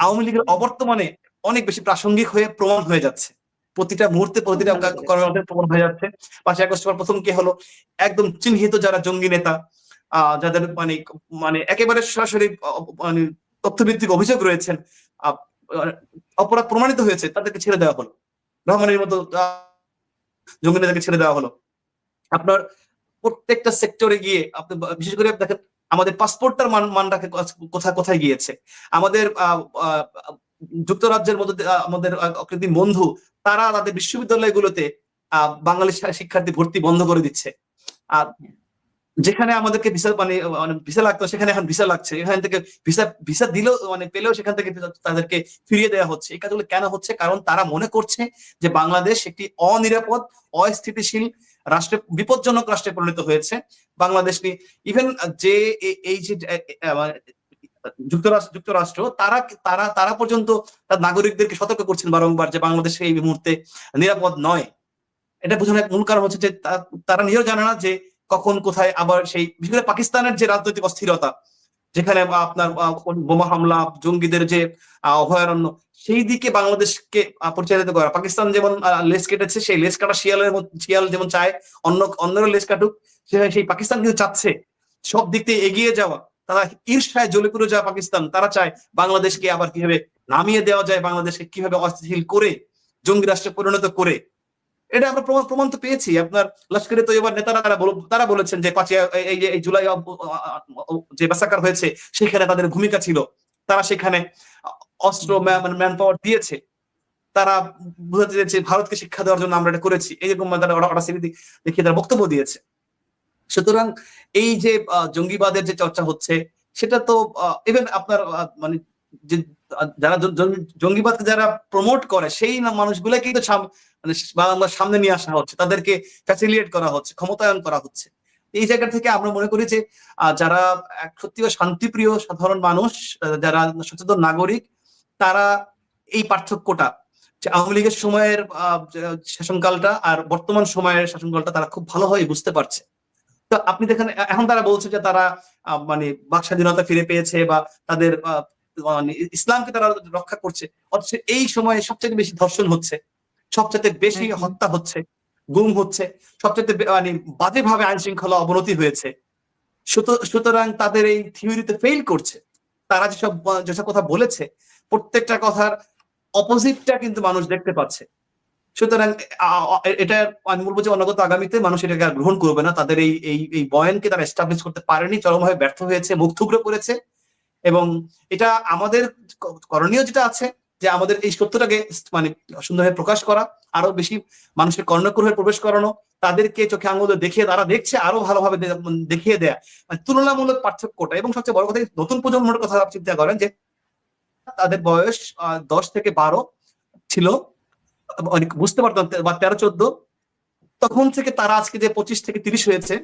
আওয়ামী লীগের অবর্তমানে অনেক বেশি প্রাসঙ্গিক হয়ে প্রমাণ হয়ে যাচ্ছে, প্রতিটা মুহূর্তে প্রতিটা কর্মকাণ্ডে প্রমাণ হয়ে যাচ্ছে। 5ই আগস্ট প্রথম কি হলো, একদম চিহ্নিত যারা জঙ্গি নেতা, যাদের মানে একেবারে সরাসরি মানে তথ্যভিত্তিক অভিযোগ রয়েছেন, অপরাধ প্রমাণিত হয়েছে, তাদেরকে ছেড়ে দেওয়া হলো। রহমানের মতো জঙ্গি নেতাকে ছেড়ে দেওয়া হলো। আপনার প্রত্যেকটা সেক্টরে গিয়ে আপনি বিশেষ করে দেখেন আমাদের পাসপোর্টটার মানটাকে কোথায় গিয়েছে। আমাদের যুক্তরাজ্যের মধ্যে আমাদের কৃত্রিম বন্ধু, তারা তাদের বিশ্ববিদ্যালয়গুলোতে বাঙালি শিক্ষার্থী ভর্তি বন্ধ করে দিচ্ছে। যেখানে আমাদেরকে ভিসা লাগতো সেখানে এখন ভিসা লাগছে, এখান থেকে ভিসা দিলেও পেলেও সেখান থেকে তাদেরকে ফিরিয়ে দেওয়া হচ্ছে। এই কাজগুলো কেন হচ্ছে? কারণ তারা মনে করছে যে বাংলাদেশ একটি অনিরাপদ, অস্থিতিশীল রাষ্ট্রে, বিপজ্জনক রাষ্ট্রে পরিণত হয়েছে। বাংলাদেশ নিয়ে ইভেন যে এই যে যুক্তরাষ্ট্র তারা পর্যন্ত তার নাগরিকদেরকে সতর্ক করছেন বারংবার যে বাংলাদেশ এই মুহূর্তে নিরাপদ নয়। এটা বোঝানোর মূল কারণ হচ্ছে যে তারা নিজেও জানে না যে কখন কোথায় আবার সেই বিশেষ করে পাকিস্তানের যে রাজনৈতিক অস্থিরতা, যেখানে আপনার বোমা হামলা, জঙ্গিদের যে অভয়ারণ্য, সেই দিকে বাংলাদেশকে পরিচালিত করা। পাকিস্তান যেমন লেজ কেটেছে, সেই লেজ কাটা শিয়াল যেমন চায় অন্যরা লেজ কাটুক, সেই পাকিস্তান কিন্তু চাচ্ছে সব দিক থেকে এগিয়ে যাওয়া, তারা ঈর্ষায় জ্বলে পুড়ে যায় পাকিস্তান, তারা চায় বাংলাদেশকে আবার কিভাবে নামিয়ে দেওয়া যায়, বাংলাদেশকে কিভাবে অস্থিতিশীল করে জঙ্গি রাষ্ট্রে পরিণত করে। এটা আমরা প্রমাণ তো পেয়েছি। আপনার লস্করে তৈয়বার নেতারা তারা বলেছেন যে এই জুলাই যে মাসাকার হয়েছে সেখানে তাদের ভূমিকা ছিল, তারা সেখানে অস্ত্র ম্যান পাওয়ার দিয়েছে, তারা বুঝাতে চেয়েছে ভারতকে শিক্ষা দেওয়ার জন্য আমরা এটা করেছি, এইরকম তারা স্মৃতি দেখিয়ে তারা বক্তব্য দিয়েছে। সুতরাং এই যে জঙ্গিবাদের যে চর্চা হচ্ছে সেটা তো ইভেন আপনার মানে যে যারা জঙ্গিবাদকে যারা প্রমোট করে সেই মানুষগুলোকে কিন্তু বাংলার সামনে নিয়ে আসা হচ্ছে, তাদেরকে ফ্যাসিলিটেট করা হচ্ছে, ক্ষমতায়ন করা হচ্ছে। এই জায়গা থেকে আমরা মনে করি যে যারা সত্যি শান্তিপ্রিয় সাধারণ মানুষ, যারা সচেতন নাগরিক, তারা এই পার্থক্যটা আওয়ামী লীগের সময়ের শাসনকালটা আর বর্তমান সময়ের শাসনকালটা তারা খুব ভালোভাবে বুঝতে পারছে। তো আপনি দেখেন এখন তারা বলছে যে তারা মানে বাক স্বাধীনতা ফিরে পেয়েছে বা তাদের মানে ইসলামকে তারা রক্ষা করছে, অথচ এই সময়ে সবচেয়ে বেশি ধর্ষণ হচ্ছে, সবচেয়ে বেশি হত্যা হচ্ছে, গুম হচ্ছে, সবচেয়ে মানে বাজেভাবে আইন শৃঙ্খলা অবনতি হয়েছে। সুতরাং তাদের এই থিওরিতে ফেইল করছে। তারা যেসব কথা বলেছে প্রত্যেকটা কথার অপোজিটটা কিন্তু মানুষ দেখতে পাচ্ছে। সুতরাং এটা আমি বলবো যে অনাগত আগামীতে মানুষ এটাকে আর গ্রহণ করবে না। তাদের এই বয়ানকে তারা এস্টাবলিশ করতে পারেনি, চরমভাবে ব্যর্থ হয়েছে, মুখ থুবড়ে পড়েছে। এবং এটা আমাদের করণীয় যেটা আছে যে আমাদের এই সত্যটাকে মানে সুন্দরভাবে প্রকাশ করা, আরো বেশি মানুষের কর্ণকুহরে প্রবেশ করানো, তাদেরকে চোখে আঙুল দেখিয়ে তারা দেখছে আরো ভালোভাবে দেখিয়ে দেয়া, মানে তুলনামূলক পার্থক্যটা। এবং সবচেয়ে বড় কথা, নতুন প্রজন্মের কথা চিন্তা করেন যে তাদের বয়স 10 থেকে 12 ছিল, বুঝতে পারতাম, বা 13-14, তখন থেকে তারা আজকে যে 25 থেকে 30 হয়েছে,